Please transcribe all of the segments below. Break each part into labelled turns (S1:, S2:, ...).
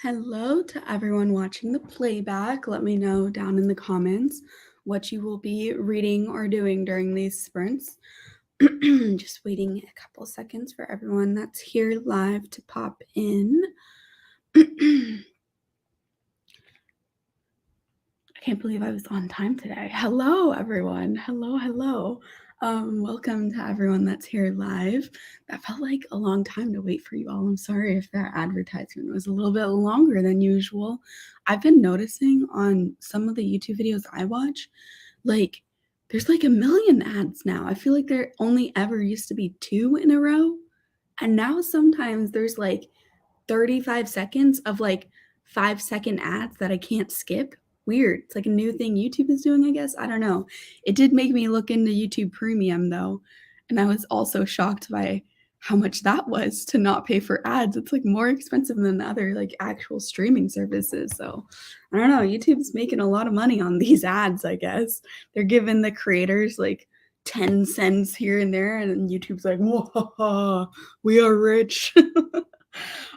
S1: Hello to everyone watching the playback. Let me know down in the comments what you will be reading or doing during these sprints. Just waiting a couple seconds for everyone that's here live to pop in. I can't believe I was on time today. Hello, everyone. Hello. Welcome to everyone that's here live. That felt like a long time to wait for you all. I'm sorry if that advertisement was a little bit longer than usual. I've been noticing on some of the YouTube videos I watch, like there's like a million ads now. I feel like there only ever used to be 2 in a row. And now sometimes there's like 35 seconds of like 5-second ads that I can't skip. Weird. It's like a new thing YouTube is doing, I guess. I don't know. It did make me look into YouTube Premium though. And I was also shocked by how much that was to not pay for ads. It's like more expensive than other like actual streaming services. So I don't know. YouTube's making a lot of money on these ads, I guess. They're giving the creators like 10 cents here and there, and YouTube's like, whoa, we are rich.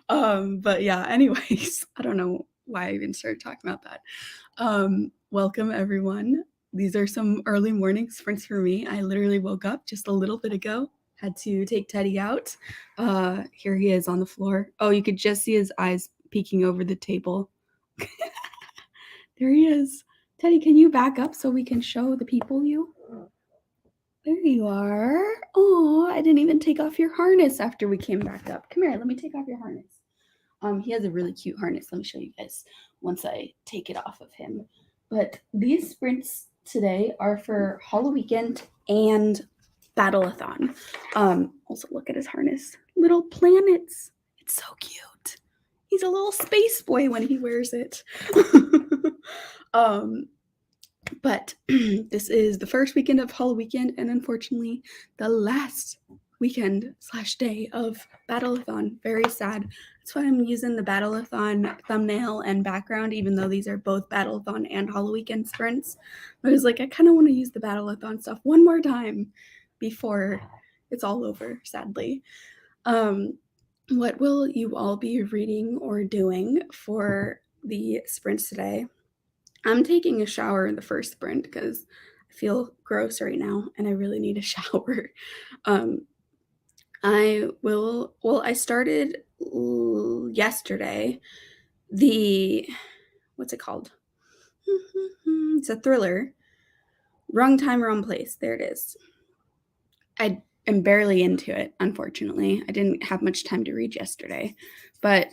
S1: But yeah, anyways, I don't know why I even started talking about that. Welcome everyone. These are some early morning sprints for me. I literally woke up just a little bit ago, had to take Teddy out. Here he is on the floor. Oh, you could just see his eyes peeking over the table. There he is. Teddy, can you back up so we can show the people you? There you are. Oh, I didn't even take off your harness after we came back up. Come here, let me take off your harness. He has a really cute harness. Let me show you guys once I take it off of him. But these sprints today are for Halloweekend and Battleathon. Also look at his harness. Little planets. It's so cute. He's a little space boy when he wears it. But this is the first weekend of Halloweekend, and unfortunately the last weekend/day of Battleathon. Very sad. That's why I'm using the Battleathon thumbnail and background, even though these are both Battleathon and Halloweekend sprints. I was like, I kind of want to use the Battleathon stuff one more time before it's all over, sadly. What will you all be reading or doing for the sprints today? I'm taking a shower in the first sprint because I feel gross right now and I really need a shower. I started yesterday what's it called? It's a thriller. Wrong Time, Wrong Place. There it is. I am barely into it, unfortunately. I didn't have much time to read yesterday, but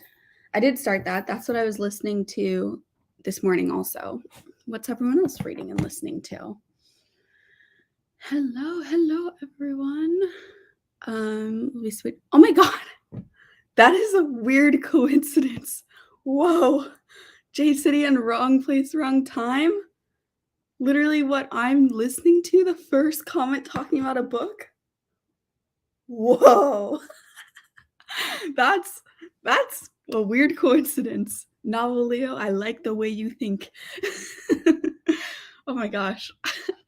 S1: I did start that. That's what I was listening to this morning also. What's everyone else reading and listening to? Hello, everyone. We switch. Oh my god, that is a weird coincidence. Whoa, J City and Wrong Place, Wrong Time. Literally, what I'm listening to. The first comment talking about a book. Whoa, that's a weird coincidence. Novel Leo, I like the way you think. Oh my gosh.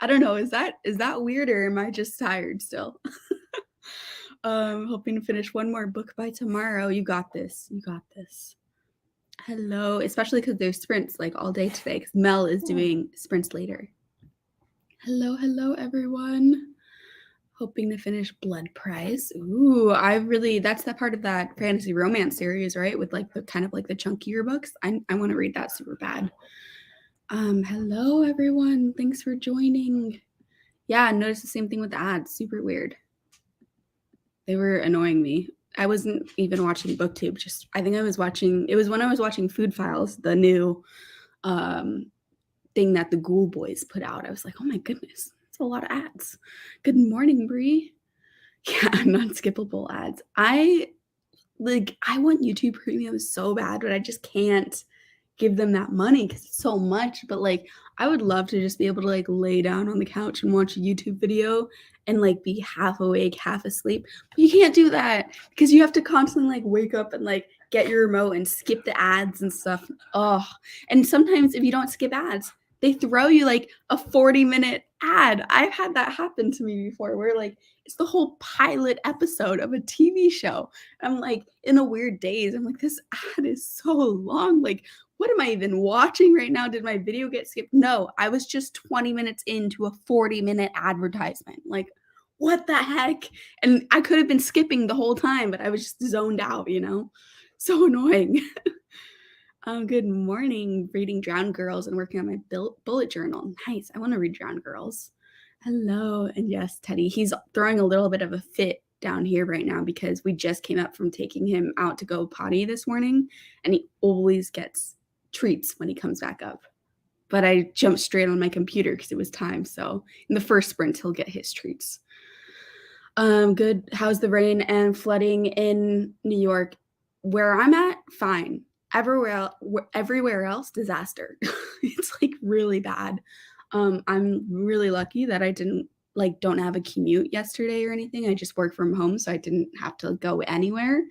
S1: I don't know. Is that weird or am I just tired still? Hoping to finish one more book by tomorrow. You got this. Hello, especially because there's sprints like all day today because Mel is doing sprints later. Hello, everyone. Hoping to finish Blood Prize. Ooh, that's that part of that fantasy romance series, right? With like the kind of like the chunkier books. I want to read that super bad. Hello everyone. Thanks for joining. Yeah, I noticed the same thing with the ads. Super weird. They were annoying me. I wasn't even watching BookTube. I think it was when I was watching Food Files, the new thing that the Ghoul Boys put out. I was like, oh my goodness, it's a lot of ads. Good morning, Bree. Yeah, non-skippable ads. I want YouTube Premium so bad, but I just can't give them that money because it's so much. But like, I would love to just be able to like lay down on the couch and watch a YouTube video and like be half awake, half asleep. But you can't do that because you have to constantly like wake up and like get your remote and skip the ads and stuff. Oh, and sometimes if you don't skip ads, they throw you like a 40-minute ad. I've had that happen to me before where like It's the whole pilot episode of a TV show. I'm like in a weird daze. I'm like, this ad is so long. Like, what am I even watching right now? Did my video get skipped? No, I was just 20 minutes into a 40-minute advertisement. Like, what the heck? And I could have been skipping the whole time, but I was just zoned out, So annoying. Good morning. Reading Drowned Girls and working on my bullet journal. Nice. I want to read Drowned Girls. Hello. And yes, Teddy, he's throwing a little bit of a fit down here right now because we just came up from taking him out to go potty this morning, and he always gets treats when he comes back up. But I jumped straight on my computer because it was time. So in the first sprint, he'll get his treats. Good. How's the rain and flooding in New York? Where I'm at, fine. Everywhere else, disaster. It's like really bad. I'm really lucky that I don't have a commute yesterday or anything. I just work from home, so I didn't have to go anywhere.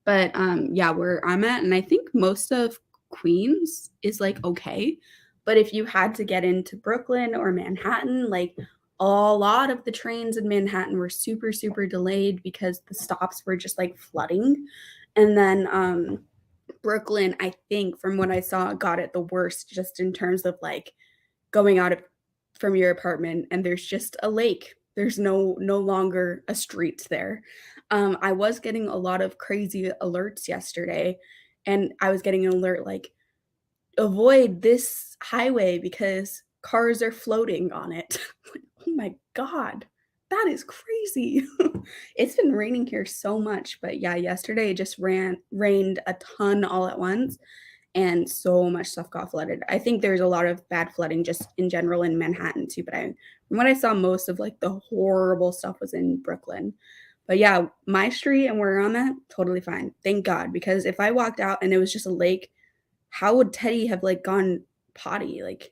S1: But yeah, where I'm at, and I think most of Queens is like okay. But if you had to get into Brooklyn or Manhattan, like a lot of the trains in Manhattan were super, super delayed because the stops were just like flooding. And then Brooklyn, I think from what I saw, got it the worst just in terms of like going from your apartment and there's just a lake. There's no longer a street there. I was getting a lot of crazy alerts yesterday, and I was getting an alert like, avoid this highway because cars are floating on it. Oh my God, that is crazy. It's been raining here so much, but yeah, yesterday it just rained a ton all at once, and so much stuff got flooded. I think there's a lot of bad flooding just in general in Manhattan too, but from what I saw, most of like the horrible stuff was in Brooklyn. But yeah, my street and where I'm at, totally fine. Thank God, because if I walked out and it was just a lake, how would Teddy have like gone potty? Like,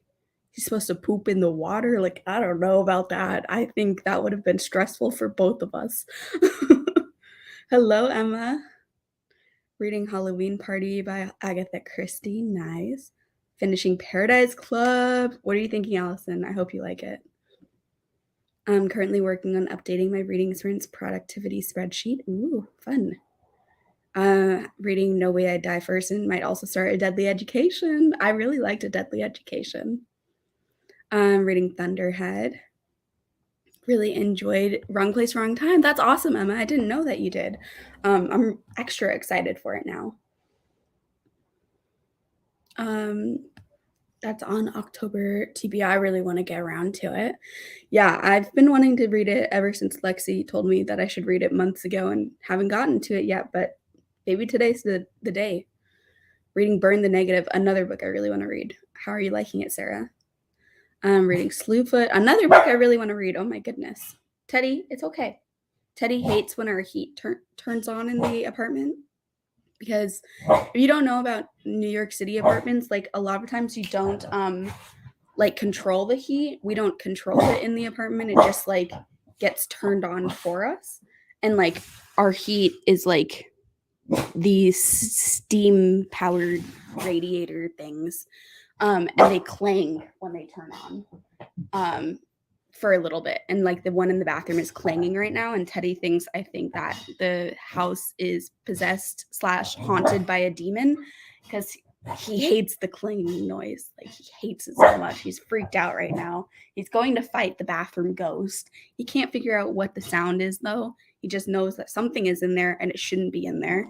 S1: he's supposed to poop in the water? Like, I don't know about that. I think that would have been stressful for both of us. Hello, Emma. Reading Halloween Party by Agatha Christie. Nice. Finishing Paradise Club. What are you thinking, Allison? I hope you like it. I'm currently working on updating my reading experience productivity spreadsheet. Ooh, fun. Reading No Way I'd Die First and might also start A Deadly Education. I really liked A Deadly Education. Reading Thunderhead. Really enjoyed Wrong Place, Wrong Time. That's awesome, Emma. I didn't know that you did. I'm extra excited for it now. That's on October TBI. I really want to get around to it. Yeah, I've been wanting to read it ever since Lexi told me that I should read it months ago and haven't gotten to it yet, but maybe today's the day. Reading Burn the Negative, another book I really want to read. How are you liking it, Sarah? Reading Slewfoot, another book I really want to read. Oh my goodness. Teddy, it's okay. Teddy hates when our heat turns on in the apartment, because if you don't know about New York City apartments, like a lot of times you don't like control the heat. We don't control it in the apartment. It just like gets turned on for us. And like our heat is like these steam powered radiator things. And they clang when they turn on for a little bit. And like the one in the bathroom is clanging right now. And Teddy thinks, I think, that the house is possessed / haunted by a demon, because he hates the clanging noise. Like, he hates it so much. He's freaked out right now. He's going to fight the bathroom ghost. He can't figure out what the sound is, though. He just knows that something is in there and it shouldn't be in there.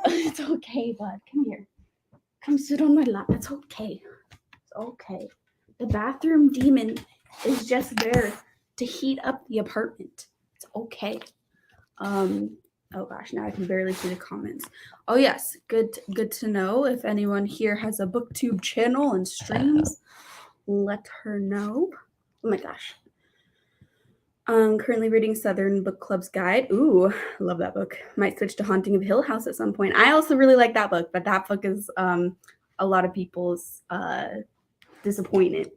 S1: It's okay, bud. Come here. Come sit on my lap. It's okay. It's okay. The bathroom demon is just there to heat up the apartment. It's okay. Oh gosh, now I can barely see the comments. Oh yes, good to know. If anyone here has a booktube channel and streams, let her know. Oh my gosh. Currently reading Southern Book Club's Guide. Ooh, love that book. Might switch to Haunting of Hill House at some point. I also really like that book, but that book is a lot of people's disappointment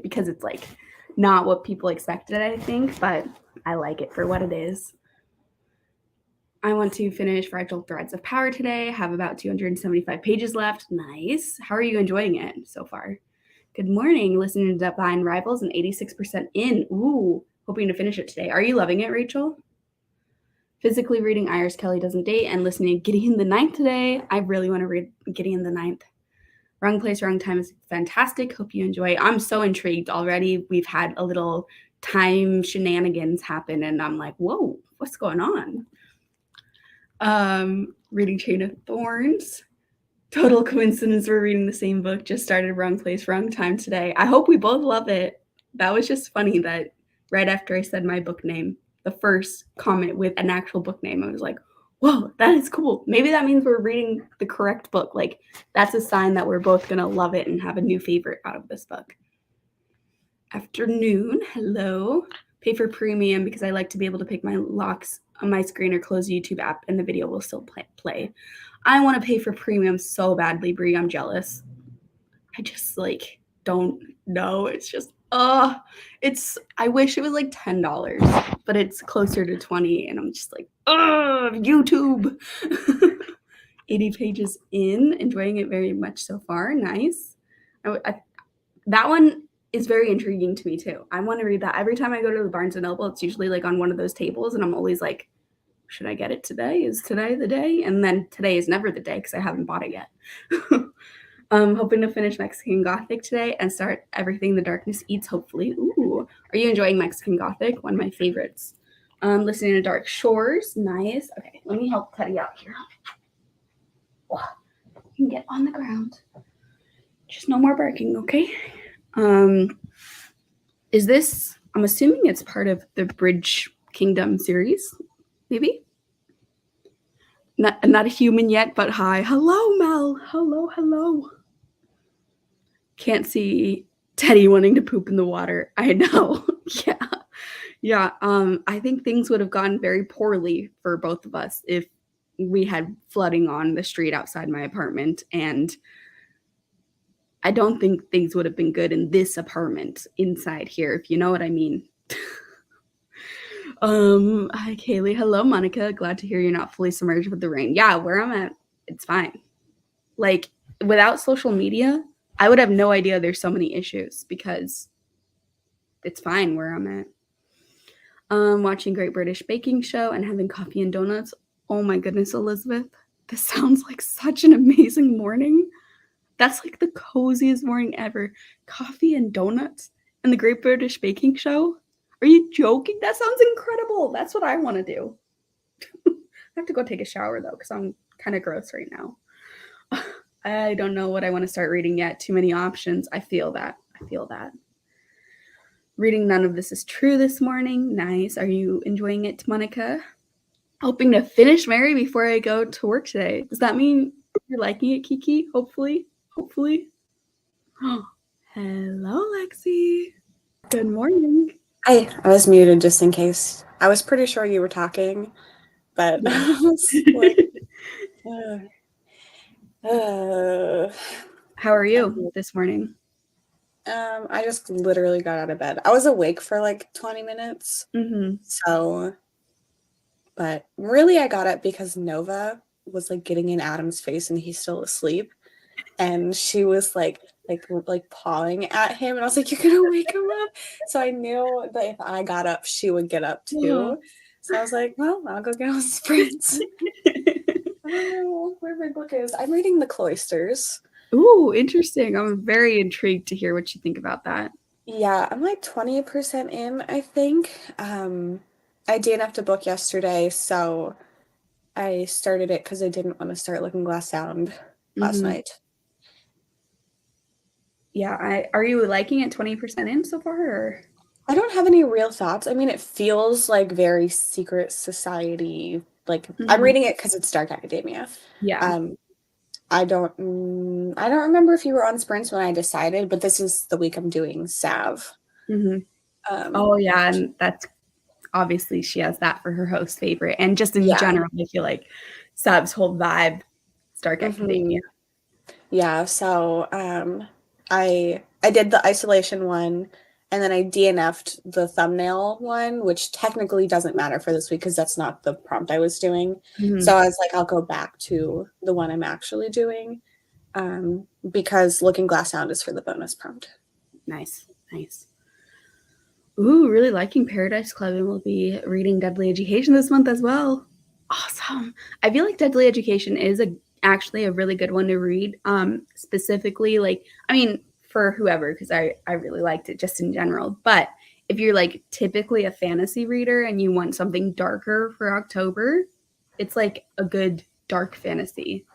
S1: because it's like not what people expected, I think, but I like it for what it is. I want to finish Fragile Threads of Power today. Have about 275 pages left. Nice. How are you enjoying it so far? Good morning. Listening to Deadline Rivals and 86% in. Ooh, hoping to finish it today. Are you loving it, Rachel? Physically reading Iris Kelly Doesn't Date and listening to Gideon the Ninth today. I really want to read Gideon the Ninth. Wrong Place, Wrong Time is fantastic. Hope you enjoy. I'm so intrigued already. We've had a little time shenanigans happen, and I'm like, whoa, what's going on? Reading Chain of Thorns. Total coincidence we're reading the same book. Just started Wrong Place, Wrong Time today. I hope we both love it. That was just funny that right after I said my book name, the first comment with an actual book name, I was like, whoa, that is cool. Maybe that means we're reading the correct book. Like, that's a sign that we're both going to love it and have a new favorite out of this book. Afternoon, hello. Pay for premium because I like to be able to pick my locks on my screen or close the YouTube app and the video will still play. I want to pay for premium so badly, Brie. I'm jealous. I just don't know. It's just I wish it was like $10, but it's closer to $20 and I'm just like, YouTube. 80 pages in, enjoying it very much so far. Nice. That one is very intriguing to me too. I want to read that. Every time I go to the Barnes & Noble, it's usually like on one of those tables and I'm always like, should I get it today? Is today the day? And then today is never the day because I haven't bought it yet. Hoping to finish Mexican Gothic today and start Everything the Darkness Eats, hopefully. Ooh, are you enjoying Mexican Gothic? One of my favorites. Listening to Dark Shores. Nice. Okay, let me help Teddy out here. Oh, you can get on the ground. Just no more barking, okay? Is this, I'm assuming it's part of the Bridge Kingdom series, maybe? Not a human yet, but hi. Hello, Mel. Hello. Can't see Teddy wanting to poop in the water. I know. Yeah. I think things would have gone very poorly for both of us if we had flooding on the street outside my apartment, and I don't think things would have been good in this apartment inside here, if you know what I mean. Hi, Kaylee. Hello, Monica. Glad to hear you're not fully submerged with the rain. Yeah, where I'm at, it's fine. Like, without social media, I would have no idea there's so many issues because it's fine where I'm at. Watching Great British Baking Show and having coffee and donuts. Oh my goodness, Elizabeth. This sounds like such an amazing morning. That's like the coziest morning ever. Coffee and donuts and the Great British Baking Show. Are you joking? That sounds incredible. That's what I want to do. I have to go take a shower though because I'm kind of gross right now. I don't know what I want to start reading yet. Too many options. I feel that. Reading None of This Is True this morning. Nice. Are you enjoying it, Monica? Hoping to finish Mary before I go to work today. Does that mean you're liking it, Kiki? Hopefully. Oh, hello, Lexi. Good morning.
S2: Hi, I was muted just in case. I was pretty sure you were talking, but I was like,
S1: How are you this morning?
S2: I just literally got out of bed. I was awake for like 20 minutes. So, but really I got up because Nova was like getting in Adam's face and he's still asleep. And she was like pawing at him, and I was like, "You're gonna wake him up." So I knew that if I got up, she would get up too. So I was like, "Well, I'll go get on sprints." I don't know where my book is. I'm reading The Cloisters.
S1: Ooh, interesting. I'm very intrigued to hear what you think about that.
S2: Yeah, I'm like 20% in, I think. I DNF'd a book yesterday, so I started it because I didn't want to start Looking Glass Sound last night.
S1: Yeah, are you liking it 20% in so far? Or?
S2: I don't have any real thoughts. I mean, it feels like very secret society. Like I'm reading it because it's dark academia.
S1: Yeah.
S2: I don't remember if you were on sprints when I decided, but this is the week I'm doing Sav.
S1: Oh yeah, and that's obviously she has that for her host favorite, and just in general, I feel like Sav's whole vibe, is dark academia.
S2: Yeah, so I did the isolation one, and then I DNF'd the thumbnail one, which technically doesn't matter for this week because that's not the prompt I was doing. So I was like, I'll go back to the one I'm actually doing because Looking Glass Sound is for the bonus prompt.
S1: Nice. Ooh, really liking Paradise Club, and we'll be reading Deadly Education this month as well. Awesome. I feel like Deadly Education is actually a really good one to read. Specifically, like, I mean, for whoever, because I really liked it just in general. But if you're like typically a fantasy reader and you want something darker for October, it's like a good dark fantasy.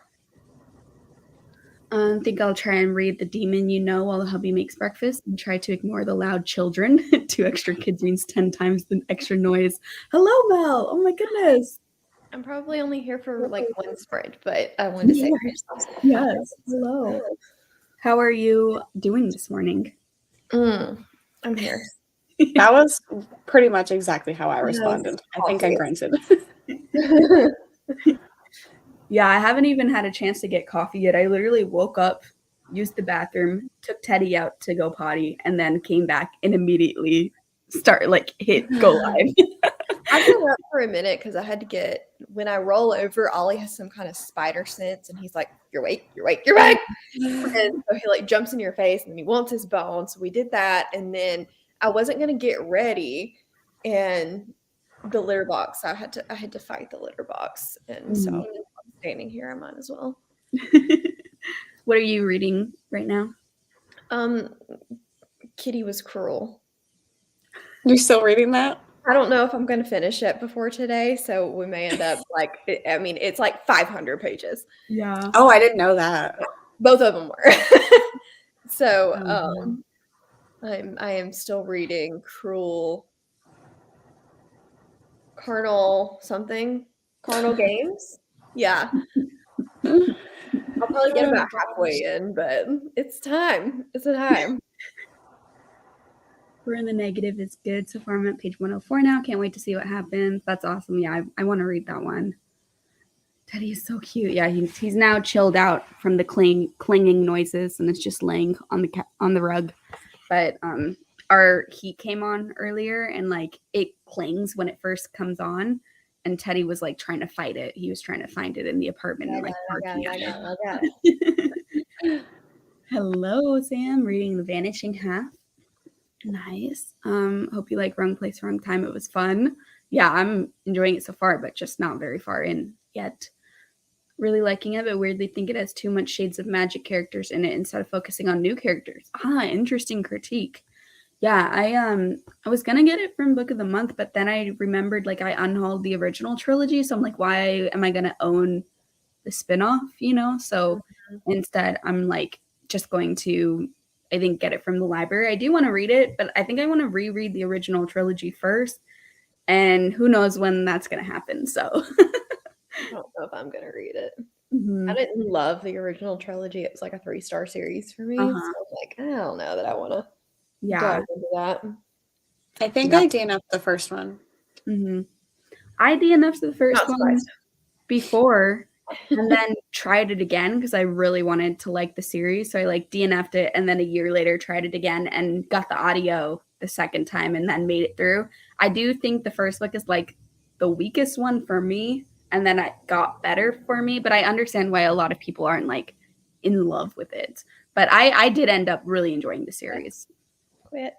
S1: I think I'll try and read The Demon You Know while the hubby makes breakfast and try to ignore the loud children. 2 extra kids means 10 times the extra noise. Hello, Mel. Oh my goodness.
S3: I'm probably only here for like one sprint, but I wanted to say
S1: yes. Hello. How are you doing this morning?
S3: I'm here.
S2: That was pretty much exactly how I responded. I think I grunted.
S1: Yeah, I haven't even had a chance to get coffee yet. I literally woke up, used the bathroom, took Teddy out to go potty, and then came back and immediately hit go live.
S3: I've been up for a minute because I had to get, when I roll over, Ollie has some kind of spider sense, and he's like, "You're awake, you're awake, you're awake!" And so he like jumps in your face, and then he wants his bone. So we did that, and then I wasn't gonna get ready, and the litter box. I had to fight the litter box, and so I'm standing here. I might as well.
S1: What are you reading right now?
S3: Kitty Was Cruel.
S2: You're still reading that?
S3: I don't know if I'm going to finish it before today, so we may end up like, I mean, it's like 500 pages.
S1: Yeah.
S2: Oh, I didn't know that.
S3: Both of them were. So, I am still reading Cruel Carnal Games. Yeah. I'll probably get about halfway in, but it's time. It's a time.
S1: We're in the Negative is good. So far, I'm at page 104 now. Can't wait to see what happens. That's awesome. Yeah, I want to read that one. Teddy is so cute. Yeah, he's now chilled out from the clinging noises, and it's just laying on the rug. But our heat came on earlier, and like it clings when it first comes on. And Teddy was like trying to fight it. He was trying to find it in the apartment and like barking at it. Hello, Sam. Reading The Vanishing Half. Nice. Hope you like Wrong Place, Wrong Time. It was fun. Yeah, I'm enjoying it so far, but just not very far in yet. Really liking it, but weirdly think it has too much Shades of Magic characters in it instead of focusing on new characters. Interesting critique. Yeah, I was gonna get it from Book of the Month, but then I remembered like I unhauled the original trilogy, so I'm like, why am I gonna own the spinoff? So instead, I'm like just going to, I think, get it from the library. I do want to read it, but I think I want to reread the original trilogy first, and who knows when that's gonna happen. So
S3: I don't know if I'm gonna read it. I didn't love the original trilogy. It was like a 3-star series for me. So I was like, I don't know that I want to dive into that.
S2: I think I DNF'd the first one.
S1: I DNF'd the first one before and then tried it again because I really wanted to like the series. So I like DNF'd it, and then a year later tried it again and got the audio the second time and then made it through. I do think the first book is like the weakest one for me, and then it got better for me, but I understand why a lot of people aren't like in love with it. But I did end up really enjoying the series.
S3: Quit.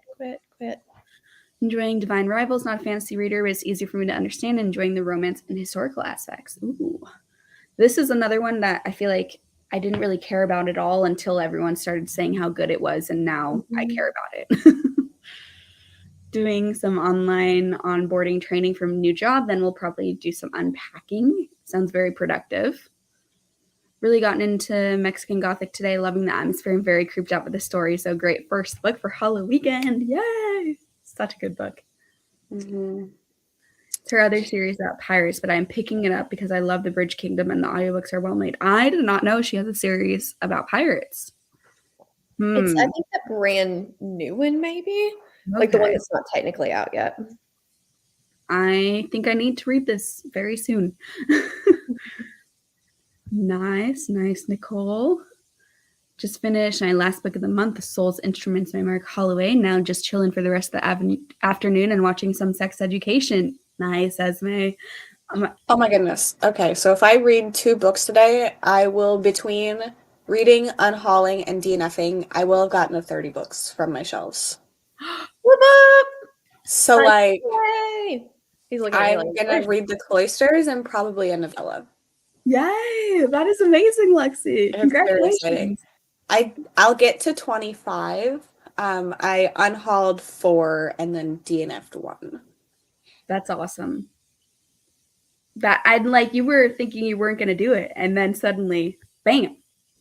S1: Enjoying Divine Rivals, not a fantasy reader, but it's easy for me to understand, enjoying the romance and historical aspects. Ooh. This is another one that I feel like I didn't really care about at all until everyone started saying how good it was, and now I care about it. Doing some online onboarding training from a new job, then we'll probably do some unpacking. Sounds very productive. Really gotten into Mexican Gothic today, loving the atmosphere and very creeped out with the story. So great first book for Halloweekend. Yay! Such a good book. It's her other series about pirates, but I'm picking it up because I love the Bridge Kingdom and the audiobooks are well made. I did not know she has a series about pirates.
S3: It's, I think, a brand new one, maybe. Okay. Like the one that's not technically out yet.
S1: I think I need to read this very soon. Nice, Nicole. Just finished my last book of the month, The Soul's Instruments by Mark Holloway. Now just chilling for the rest of the afternoon and watching some sex education. Nice, Esme.
S2: Oh my goodness. Okay, so if I read 2 books today, I will, between reading, unhauling, and DNFing, I will have gotten 30 books from my shelves.
S3: Whoop up!
S2: So like
S3: Yay! He's looking at me
S2: I'm
S3: like,
S2: gonna read The Cloisters and probably a novella.
S1: Yay! That is amazing, Lexi.
S2: It's very exciting.
S1: Congratulations.
S2: I'll get to 25. I unhauled 4 and then DNF'd 1.
S1: That's awesome. That I'd like you were thinking you weren't gonna do it, and then suddenly, bam,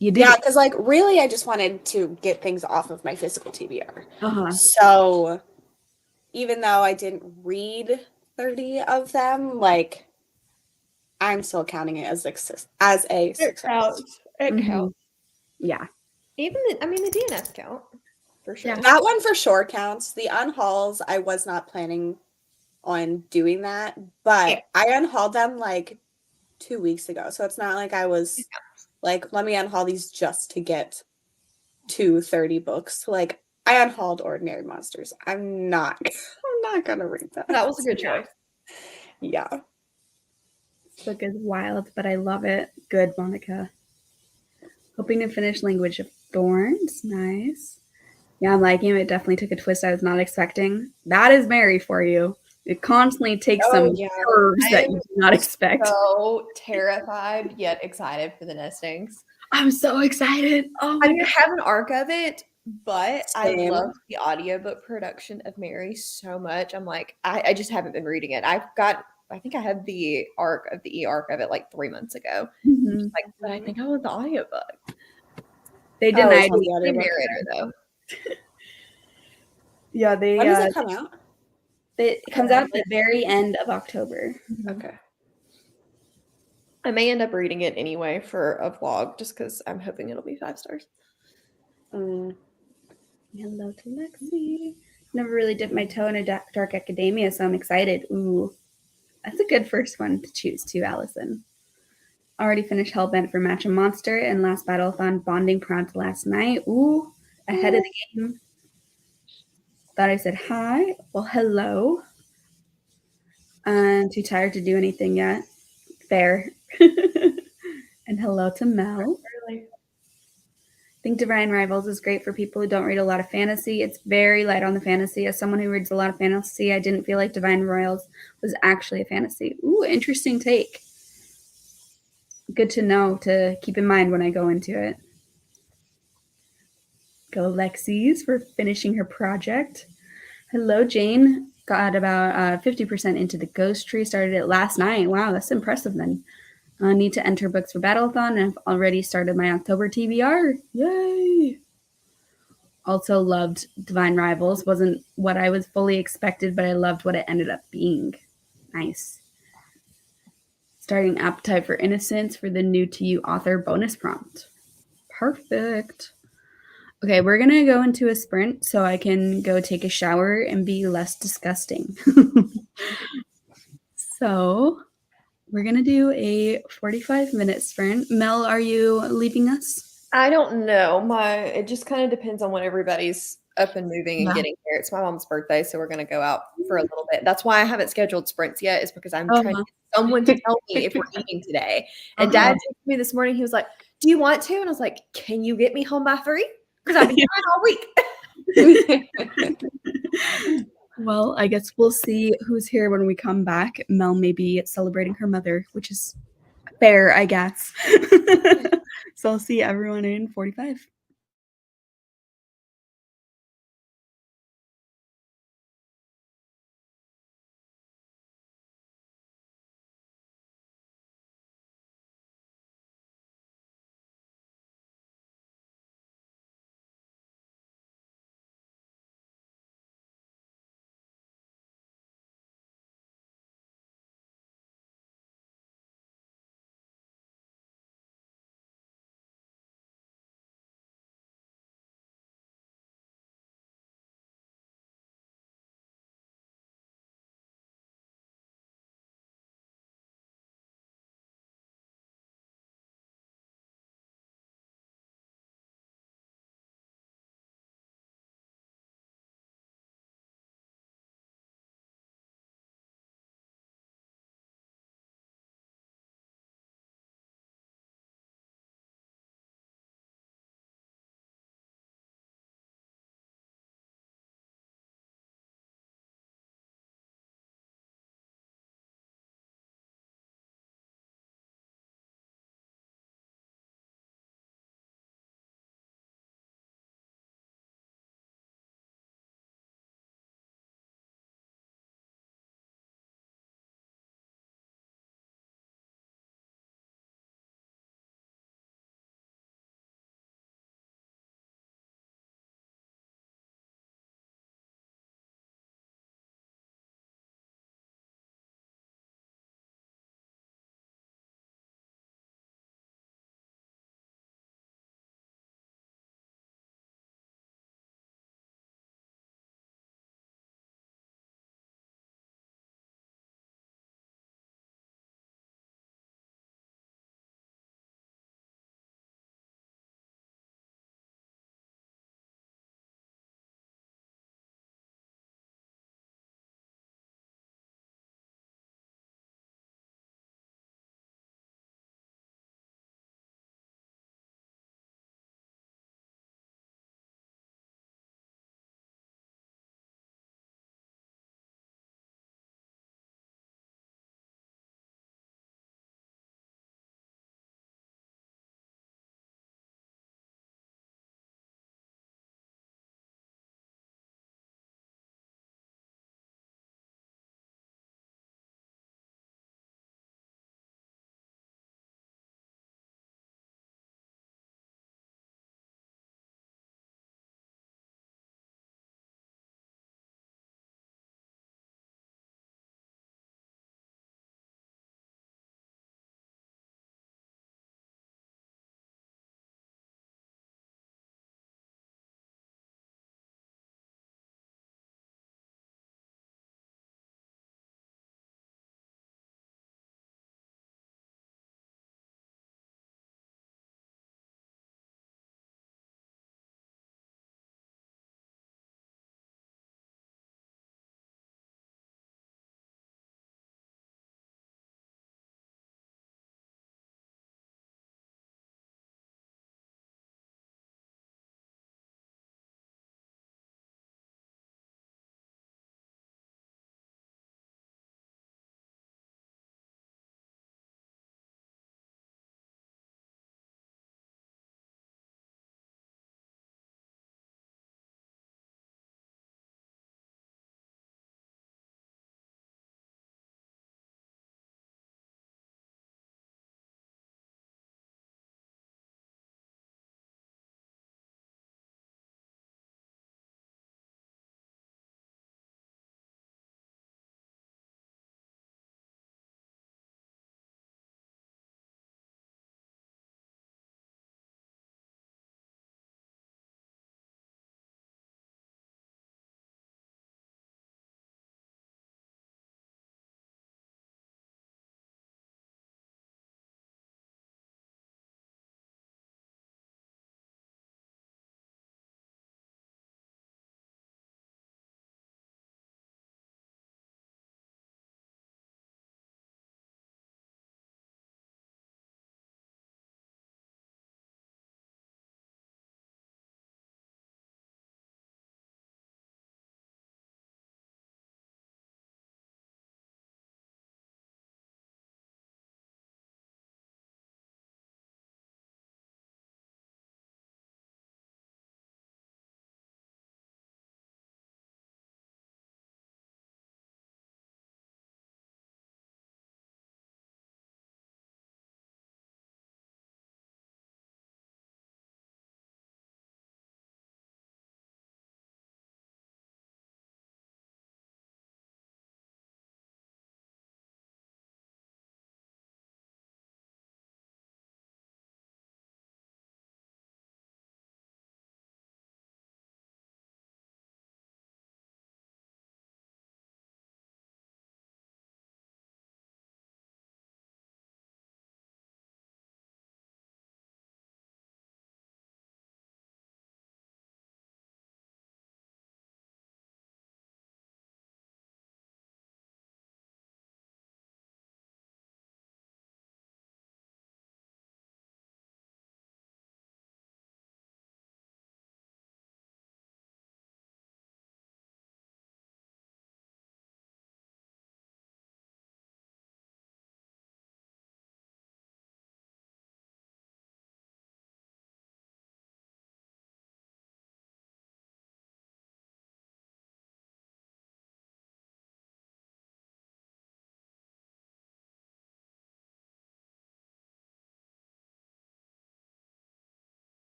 S1: you did
S2: Yeah,
S1: it.
S2: because like really I just wanted to get things off of my physical TBR.
S1: Uh-huh.
S2: So even though I didn't read 30 of them, like I'm still counting it as a success.
S3: it counts. It
S1: Mhm.
S3: counts.
S1: Yeah.
S3: Even the DNF count for sure.
S1: Yeah.
S2: That one for sure counts. The unhauls, I was not planning on doing that, but I unhauled them like 2 weeks ago. So it's not like I was like, let me unhaul these just to get to 30 books. Like I unhauled Ordinary Monsters. I'm not gonna read that.
S3: That was a good choice.
S2: Yeah.
S1: This book is wild, but I love it. Good, Monica. Hoping to finish Language of Thorns. Nice. Yeah, I'm liking it. It definitely took a twist I was not expecting. That is Mary for you. It constantly takes some curves that you do not expect.
S3: So terrified yet excited for the nestings.
S1: I'm so excited. Oh my
S3: I
S1: god.
S3: have an arc of it, but
S2: Same.
S3: I love the audiobook production of Mary so much. I'm like, I just haven't been reading it. I think I had the arc of the e-arc of it like 3 months ago.
S1: Mhm.
S3: Like, but I think I want the audiobook.
S1: They denied
S2: Oh,
S1: me.
S2: the
S3: The
S2: audiobook.
S3: narrator though.
S1: Yeah, they.
S2: When does it come out?
S1: It comes out at the very end of October.
S2: Okay.
S3: I may end up reading it anyway for a vlog just because I'm hoping it'll be 5 stars.
S1: Hello to Lexi. Never really dipped my toe in a dark academia, so I'm excited. Ooh, that's a good first one to choose too, Allison. Already finished Hellbent for Match a Monster and last Battleathon bonding prompt last night. Ooh, ahead of the game. Thought I said hi. Well, hello. Too tired to do anything yet. Fair. And hello to Mel.
S3: Really?
S1: I think Divine Rivals is great for people who don't read a lot of fantasy. It's very light on the fantasy. As someone who reads a lot of fantasy, I didn't feel like Divine Royals was actually a fantasy. Ooh, interesting take. Good to know, to keep in mind when I go into it. Go Lexi's for finishing her project. Hello, Jane. Got about 50% into the Ghost Tree. Started it last night. Wow, that's impressive then. Need to enter books for Battleathon and I've already started my October TBR. Yay! Also loved Divine Rivals. Wasn't what I was fully expected, but I loved what it ended up being. Nice. Starting Appetite for Innocence for the new to you author bonus prompt. Perfect. Okay, we're going to go into a sprint so I can go take a shower and be less disgusting. So we're going to do a 45-minute sprint. Mel, are you leaving us?
S3: I don't know. It just kind of depends on when everybody's up and moving and getting here. It's my mom's birthday, so we're gonna go out for a little bit. That's why I haven't scheduled sprints yet, is because I'm trying to get someone to tell me if we're eating today. And Dad texted me this morning, he was like, "Do you want to?" And I was like, "Can you get me home by 3? Because I've been trying all week."
S1: Well, I guess we'll see who's here when we come back. Mel may be celebrating her mother, which is fair, I guess. So I'll see everyone in 45.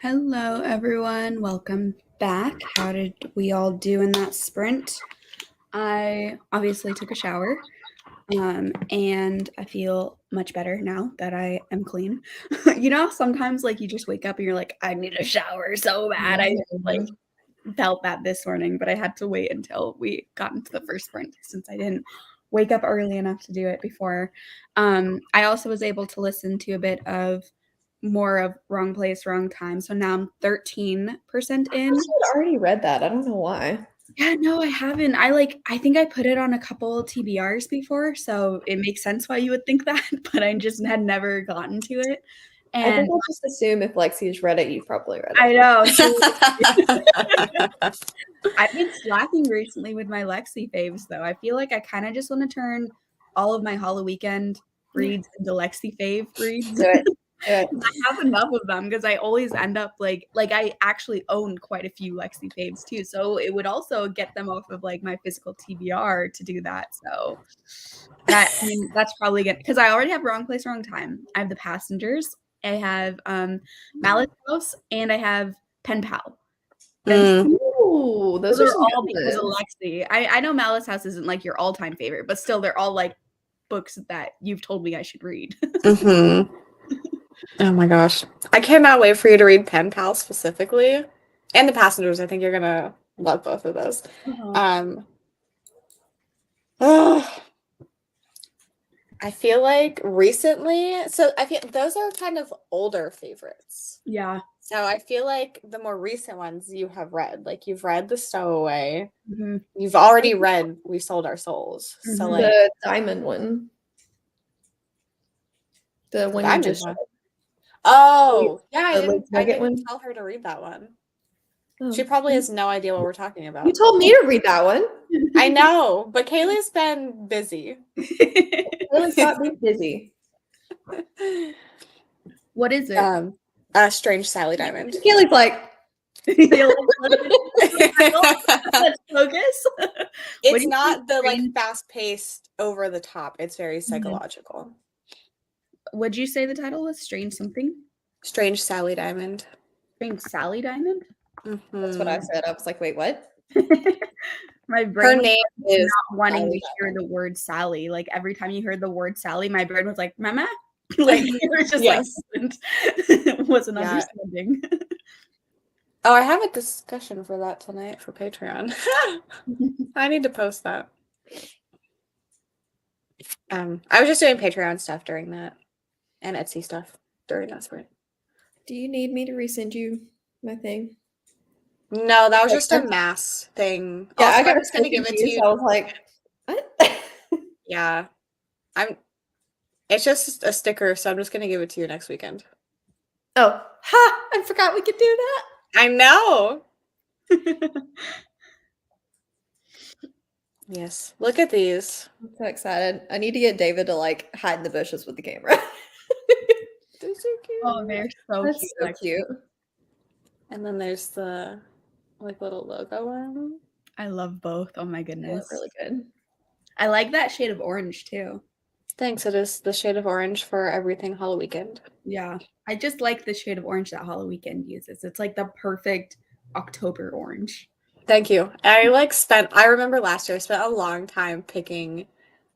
S1: Hello, everyone. Welcome back. How did we all do in that sprint? I obviously took a shower, and I feel much better now that I am clean. Sometimes like you just wake up and you're like, I need a shower so bad. I like felt that this morning, but I had to wait until we got into the first sprint since I didn't wake up early enough to do it before. I also was able to listen to a bit of more of Wrong Place, Wrong Time. So now I'm 13% in.
S3: I already read that. I don't know why.
S1: Yeah, no, I haven't. I think I put it on a couple TBRs before, so it makes sense why you would think that, but I just had never gotten to it.
S3: I
S1: And
S3: think I'll just assume if Lexi's read it, you've probably read it.
S1: I know. I've been slacking recently with my Lexi faves, though. I feel like I kind of just want to turn all of my Halloweekend reads into Lexi fave reads.
S3: Do it.
S1: I have enough of them because I always end up like I actually own quite a few Lexi faves too. So it would also get them off of like my physical TBR to do that. So that's probably good because I already have Wrong Place, Wrong Time. I have The Passengers. I have Malice House and I have Pen Pal.
S3: Ooh, those are
S1: all because of Lexi. I know Malice House isn't like your all-time favorite, but still they're all like books that you've told me I should read.
S2: Mm-hmm. Oh my gosh. I cannot wait for you to read Pen Pal specifically. And The Passengers. I think you're gonna love both of those. I feel like recently, I feel those are kind of older favorites.
S1: Yeah.
S2: So I feel like the more recent ones you have read, like you've read The Stowaway, you've already read We Sold Our Souls. So like
S3: the diamond one, the one you just
S2: read. Oh, yeah, I didn't
S3: one.
S2: tell her to read that one.
S3: Oh.
S2: She probably has no idea what we're talking about.
S3: You told me to read that one.
S2: I know, but Kaylee's been busy.
S3: Kaylee's not been busy.
S1: What is it?
S2: Strange Sally Diamond.
S3: Kaylee's like,
S1: let's focus.
S2: It's not the like fast-paced, over the top. It's very psychological.
S1: Would you say the title was Strange something?
S2: Strange Sally Diamond.
S1: Strange Sally Diamond?
S3: That's what I said. I was like, wait, what?
S1: My brain
S2: Her name is
S1: not wanting to hear the word Sally. Like every time you heard the word Sally, my brain was like, Mama? Like it was just wasn't understanding.
S2: Oh, I have a discussion for that tonight for Patreon. I need to post that. I was just doing Patreon stuff during that and Etsy stuff during that sprint.
S3: Do you need me to resend you my thing?
S2: No, that was just a mass thing.
S3: Yeah,
S2: also,
S3: I got
S2: just gonna give it to you.
S3: So I was like, what?
S2: Yeah. It's just a sticker, so I'm just gonna give it to you next weekend.
S3: Oh, ha! I forgot we could do that.
S2: I know. Yes. Look at these.
S3: I'm so excited. I need to get David to like hide in the bushes with the camera.
S2: They're so cute.
S1: Oh, they're so
S3: That's
S1: cute.
S3: so cute.
S2: And then there's the like little logo one.
S1: I love both. Oh my goodness.
S3: They're really good.
S1: I like that shade of orange too.
S2: Thanks. It is the shade of orange for everything Halloweekend.
S1: Yeah. I just like the shade of orange that Halloweekend uses. It's like the perfect October orange.
S2: Thank you. I remember last year I spent a long time picking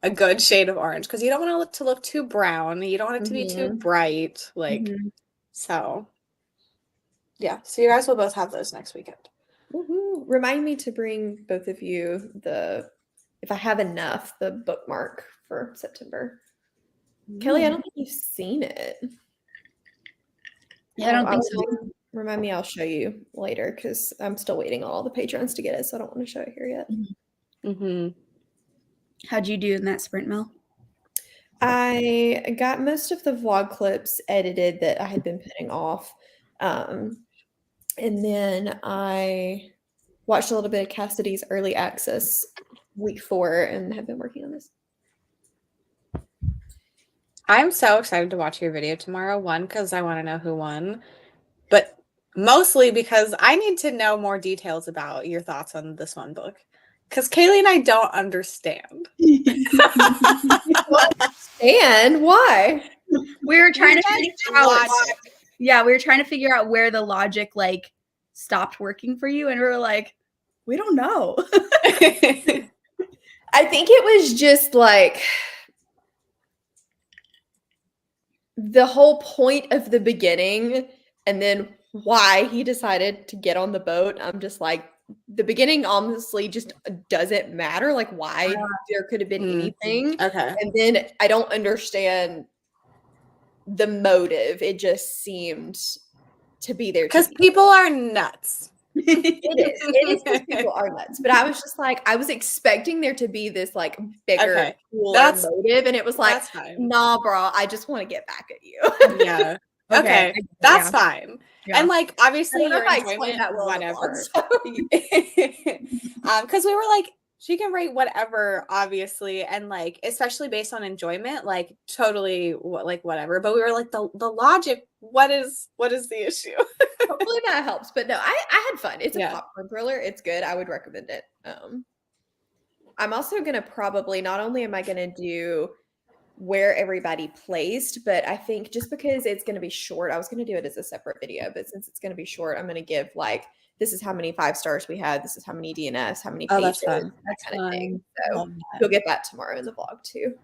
S2: a good shade of orange because you don't want it to look too brown. You don't want it to be too bright. So yeah. So you guys will both have those next weekend.
S3: Woohoo. Remind me to bring both of you if I have enough, the bookmark for September. Kelly, I don't think you've seen it.
S1: Yeah, I don't think so.
S3: Remind me, I'll show you later because I'm still waiting on all the patrons to get it, so I don't want to show it here yet.
S1: How'd you do in that sprint, Mel?
S3: I got most of the vlog clips edited that I had been putting off. And then I watched a little bit of Cassidy's early access week 4 and have been working on this.
S2: I'm so excited to watch your video tomorrow. One, because I want to know who won, but mostly because I need to know more details about your thoughts on this one book. Because Kaylee and I don't understand.
S3: And why?
S1: We were trying to figure out Yeah, we were trying to figure out where the logic like stopped working for you, and we were like, we don't know.
S3: I think it was just like the whole point of the beginning and then why he decided to get on the boat. I'm just like, the beginning honestly just doesn't matter, like why there could have been anything.
S2: Okay.
S3: And then I don't understand the motive. It just seemed to be there
S2: Because people are nuts.
S3: It is because people are nuts. But I was just like, I was expecting there to be this like bigger, cooler motive, and it was like, nah, bro, I just want to get back at you.
S2: Yeah. Okay. That's fine. Yeah. And like obviously your enjoyment, whatever. Because we were like, she can write whatever, obviously, and like especially based on enjoyment, like totally like whatever. But we were like the logic. What is the issue?
S3: Hopefully that helps. But no, I had fun. It's a popcorn thriller. It's good. I would recommend it. I'm also gonna probably not only am I gonna do where everybody placed, but I think just because it's going to be short, I was going to do it as a separate video, but since it's going to be short, I'm going to give like, this is how many 5 stars we had, this is how many DNS, how many pages, that kind of thing. So you'll get that tomorrow in the vlog too.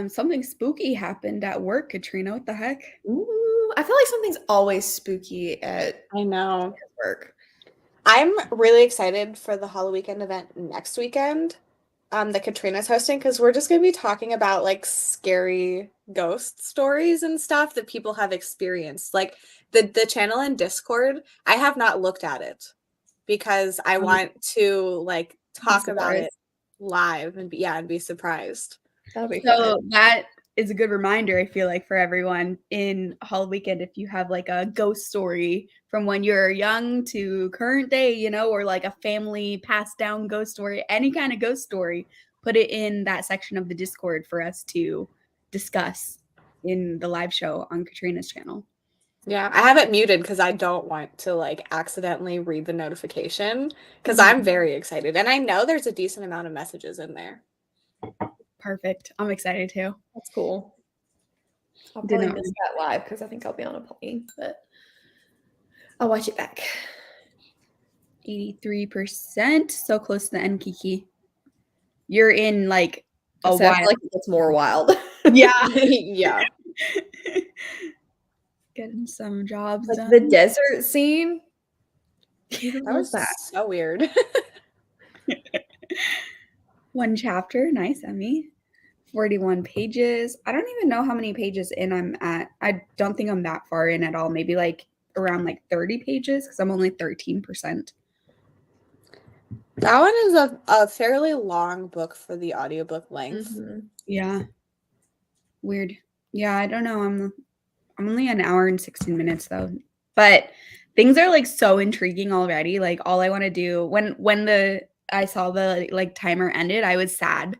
S1: Something spooky happened at work, Katrina. What the heck?
S3: Ooh, I feel like something's always spooky at work.
S2: I'm really excited for the Halloweekend event next weekend. That Katrina's hosting, because we're just going to be talking about like scary ghost stories and stuff that people have experienced. Like the channel in Discord, I have not looked at it because I want to like talk about it live and be surprised.
S3: That'll be
S1: so fun. That is a good reminder, I feel like, for everyone in Halloweekend, if you have like a ghost story from when you're young to current day, you know, or like a family passed down ghost story, any kind of ghost story, put it in that section of the Discord for us to discuss in the live show on Katrina's channel.
S2: Yeah, I have it muted because I don't want to like accidentally read the notification because I'm very excited. And I know there's a decent amount of messages in there.
S1: Perfect. I'm excited too.
S3: That's cool. I'll probably miss that live because I think I'll be on a plane, but I'll watch it back.
S1: 83%. So close to the end, Kiki. You're in like a
S3: while. I feel like it's more wild.
S1: Yeah.
S2: Yeah.
S1: Getting some jobs
S3: like
S1: done.
S3: The desert scene.
S2: That was so weird.
S1: 1 chapter. Nice, Emmy. 41 pages. I don't even know how many pages in I'm at. I don't think I'm that far in at all. Maybe like around like 30 pages because I'm only 13%.
S2: That one is a fairly long book for the audiobook length.
S1: Mm-hmm. Yeah. Weird. Yeah, I don't know. I'm only an hour and 16 minutes though. But things are like so intriguing already. Like all I want to do when I saw the like timer ended, I was sad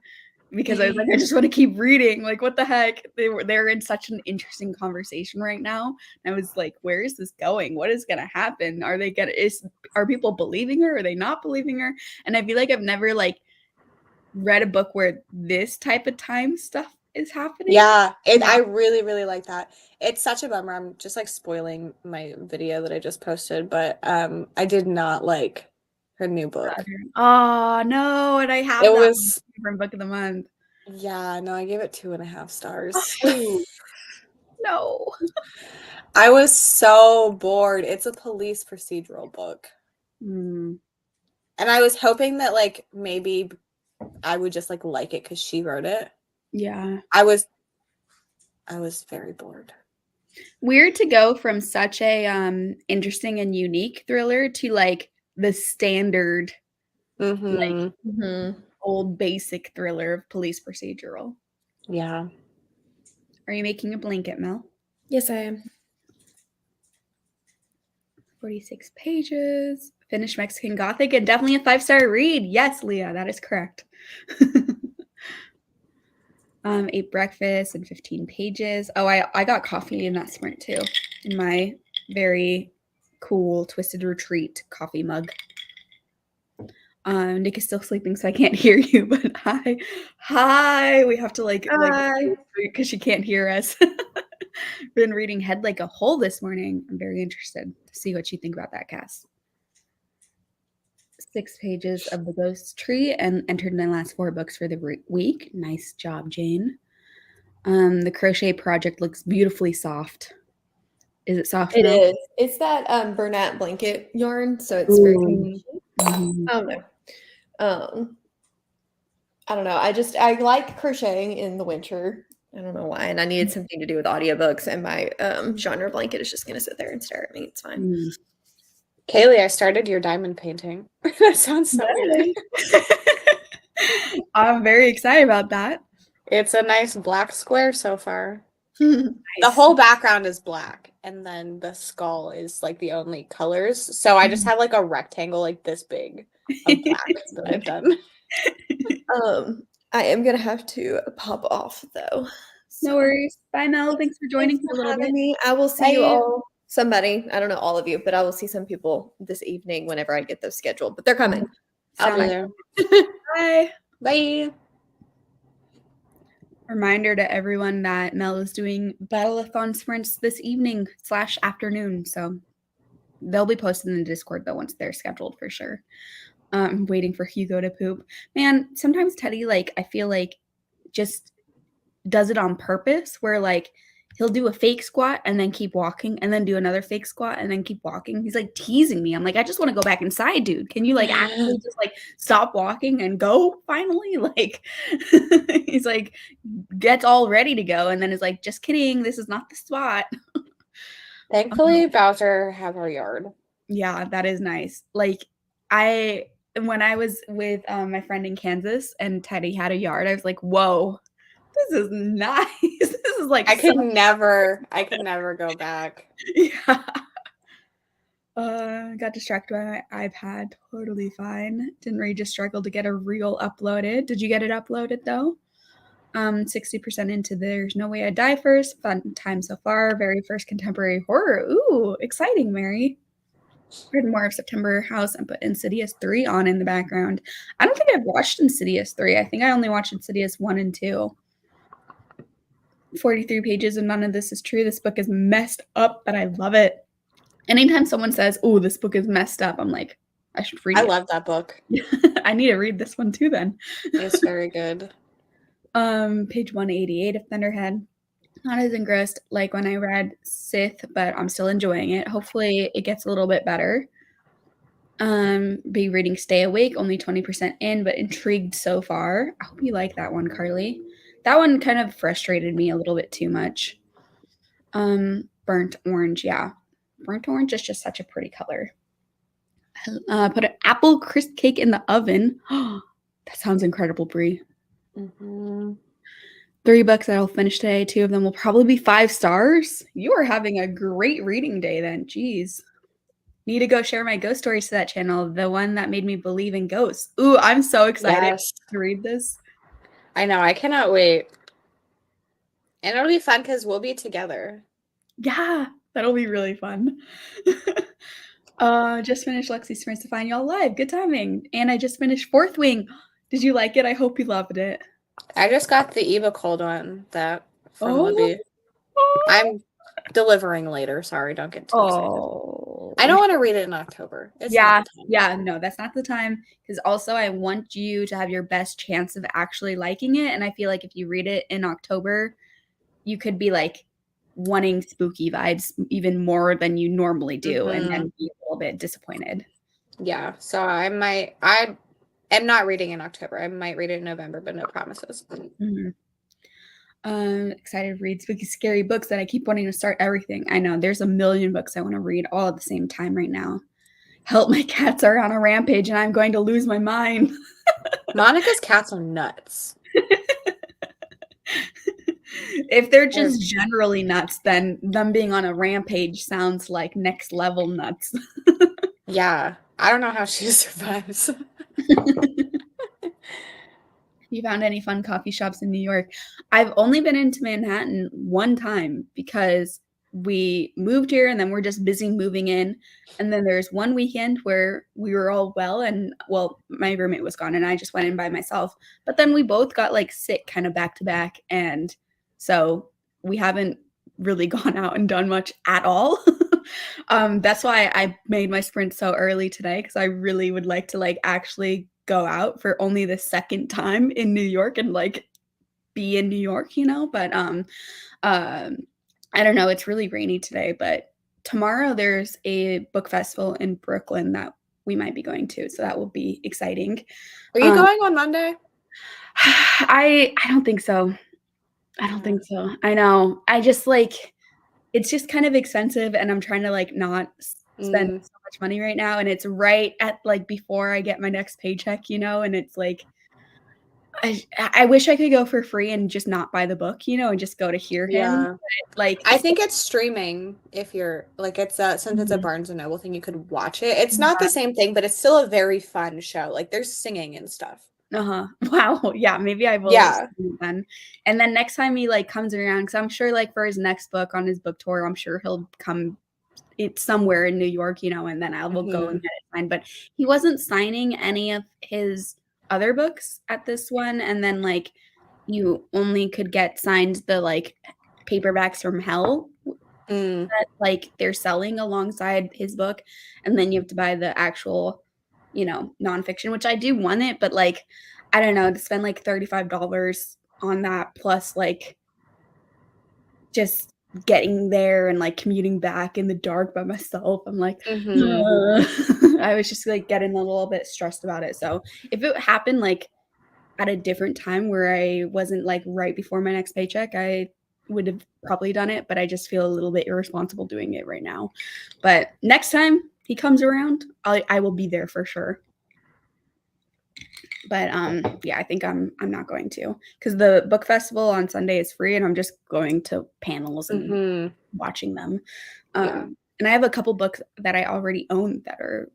S1: because I was like, I just want to keep reading. Like, what the heck? They're in such an interesting conversation right now. And I was like, where is this going? What is gonna happen? Are people believing her? Are they not believing her? And I feel like I've never like read a book where this type of time stuff is happening.
S2: Yeah, I really, really like that. It's such a bummer. I'm just like spoiling my video that I just posted, but I did not like her new book.
S1: Oh no, and I have
S2: it was
S1: different book of the month.
S2: Yeah, no, I gave it 2.5 stars.
S1: No.
S2: I was so bored. It's a police procedural book.
S1: Mm.
S2: And I was hoping that like maybe I would just like it because she wrote it.
S1: Yeah.
S2: I was very bored.
S1: Weird to go from such a interesting and unique thriller to like the standard old basic thriller of police procedural.
S2: Yeah.
S1: Are you making a blanket, Mel?
S3: Yes, I am.
S1: 46 pages. Finished Mexican Gothic and definitely a 5-star read. Yes, Leah, that is correct. 8 breakfasts and 15 pages. Oh, I got coffee in that sprint too, in my very cool Twisted Retreat coffee mug. Nick is still sleeping, so I can't hear you, but hi. We have to like because she can't hear us. Been reading Head Like a Hole this morning. I'm very interested to see what you think about that, Cass. 6 pages of The Ghost Tree and entered my last 4 books for the week. Nice job, Jane. The crochet project looks beautifully soft. Is it soft?
S3: It
S1: Mel?
S3: is. It's that Bernat blanket yarn, so it's very cushy.
S1: Mhm.
S3: I don't know. I don't know. I like crocheting in the winter. I don't know why. And I needed something to do with audiobooks, and my genre blanket is just gonna sit there and stare at me. It's fine.
S1: Mm.
S2: Kaylee, I started your diamond painting. That sounds so weird.
S1: I'm very excited about that.
S2: It's a nice black square so far.
S1: Nice.
S2: The whole background is black, and then the skull is like the only colors. So I just have like a rectangle like this big of black that I've done.
S3: I am gonna have to pop off though.
S1: No worries. Bye, Mel. Thanks for joining for a little bit.
S3: Me. I will see you
S2: Bye.
S3: all. Somebody. I don't know all of you, but I will see some people this evening whenever I get those scheduled. But they're coming.
S2: I'll be
S1: Sounds
S2: there.
S1: Bye.
S2: Bye.
S1: Reminder to everyone that Mel is doing Battleathon sprints this evening / afternoon. So they'll be posted in the Discord though once they're scheduled for sure. Waiting for Hugo to poop. Man, sometimes Teddy, like, I feel like just does it on purpose where like he'll do a fake squat and then keep walking and then do another fake squat and then keep walking. He's like teasing me. I'm like, I just want to go back inside, dude. Can you like actually just like stop walking and go finally? Like he's like gets all ready to go and then is like, just kidding, this is not the spot.
S2: Thankfully, Bowser has our yard.
S1: Yeah, that is nice. Like when I was with my friend in Kansas and Teddy had a yard, I was like, whoa, this is nice. This is like
S2: I could never go back.
S1: Yeah. Got distracted by my iPad. Totally fine. Didn't really just struggle to get a reel uploaded. Did you get it uploaded though? 60% into There's No Way I Die First. Fun time so far. Very first contemporary horror. Ooh, exciting, Mary. Read more of September House and put Insidious 3 on in the background. I don't think I've watched Insidious 3. I think I only watched Insidious 1 and 2. 43 pages and none of this is true. This book is messed up, but I love it. Anytime someone says, oh, this book is messed up, I'm like, I should read it.
S2: I love that book.
S1: I need to read this one too then.
S2: It's very good.
S1: Page 188 of Thunderhead. Not as engrossed like when I read Sith, but I'm still enjoying it. Hopefully it gets a little bit better. Be reading Stay Awake, only 20% in, but intrigued so far. I hope you like that one, Carly. That one kind of frustrated me a little bit too much. Burnt Orange, yeah. Burnt Orange is just such a pretty color. Put an apple crisp cake in the oven. That sounds incredible, Brie.
S2: Mm-hmm.
S1: 3 books that I'll finish today. 2 of them will probably be 5 stars. You are having a great reading day then. Jeez. Need to go share my ghost stories to that channel. The one that made me believe in ghosts. Ooh, I'm so excited to read this.
S2: I know. I cannot wait. And it'll be fun because we'll be together.
S1: Yeah, that'll be really fun. Just finished Lexi's Sprints to Find Y'all Live. Good timing. And I just finished Fourth Wing. Did you like it? I hope you loved it.
S2: I just got the ebook hold on that from
S1: Oh.
S2: Libby. I'm delivering later. Sorry, don't get too excited. I don't want to read it in October. It's
S1: yeah, no, that's not the time. Because also I want you to have your best chance of actually liking it. And I feel like if you read it in October, you could be like wanting spooky vibes even more than you normally do and then be a little bit disappointed.
S2: Yeah, so I am not reading in October. I might read it in November, but no promises.
S1: Mm-hmm. Excited to read spooky, scary books that I keep wanting to start everything. I know there's a million books I want to read all at the same time right now. Help, my cats are on a rampage and I'm going to lose my mind.
S2: Monica's cats are nuts.
S1: If they're just generally nuts, then them being on a rampage sounds like next level nuts.
S2: Yeah, I don't know how she survives.
S1: You found any fun coffee shops in New York? I've only been into Manhattan one time because we moved here and then we're just busy moving in. And then there's one weekend where we were all well, my roommate was gone and I just went in by myself. But then we both got like sick kind of back to back. And so we haven't really gone out and done much at all. That's why I made my sprint so early today, because I really would like to like actually go out for only the second time in New York and like be in New York, but I don't know, it's really rainy today, but tomorrow there's a book festival in Brooklyn that we might be going to, so that will be exciting.
S2: Are you going on Monday?
S1: I don't think so. I don't think so. I know. I just like it's just kind of expensive, and I'm trying to like not spend so much money right now, and it's right at like before I get my next paycheck, and it's like I wish I could go for free and just not buy the book, and just go to hear him.
S2: Yeah.
S1: But, like,
S2: I think it's streaming if you're like it's since it's a Barnes and Noble thing, you could watch it. It's not the same thing, but it's still a very fun show. Like there's singing and stuff.
S1: Wow. Yeah, maybe I will then. And then next time he like comes around, because I'm sure like for his next book on his book tour, I'm sure he'll come it's somewhere in New York, and then I will go and get it signed. But he wasn't signing any of his other books at this one, and then like you only could get signed the like paperbacks from Hell that like they're selling alongside his book, and then you have to buy the actual nonfiction, which I do want it, but like I don't know, to spend like $35 on that plus like just getting there and like commuting back in the dark by myself, I'm like I was just like getting a little bit stressed about it. So if it happened like at a different time where I wasn't like right before my next paycheck, I would have probably done it, but I just feel a little bit irresponsible doing it right now. But next time he comes around, I will be there for sure. But yeah, I think I'm not going to, because the book festival on Sunday is free, and I'm just going to panels and watching them. And I have a couple books that I already own that are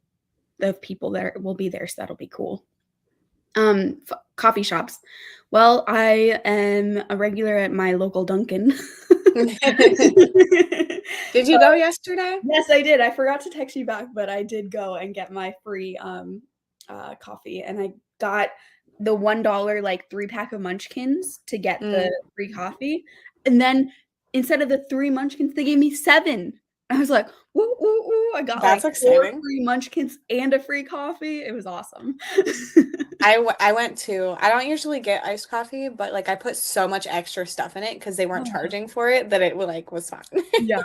S1: the people that will be there, so that'll be cool. Coffee shops. Well, I am a regular at my local Dunkin'.
S2: Did you go yesterday?
S1: Yes, I did. I forgot to text you back, but I did go and get my free coffee, and I got the $1 like 3-pack of Munchkins to get the free coffee, and then instead of the 3 Munchkins, they gave me 7. I was like, "Woo, woo, woo!" I got
S2: That's
S1: like
S2: exciting.
S1: 4 free Munchkins and a free coffee. It was awesome.
S2: I went to. I don't usually get iced coffee, but like I put so much extra stuff in it because they weren't charging for it that it like was fun.
S1: Yeah.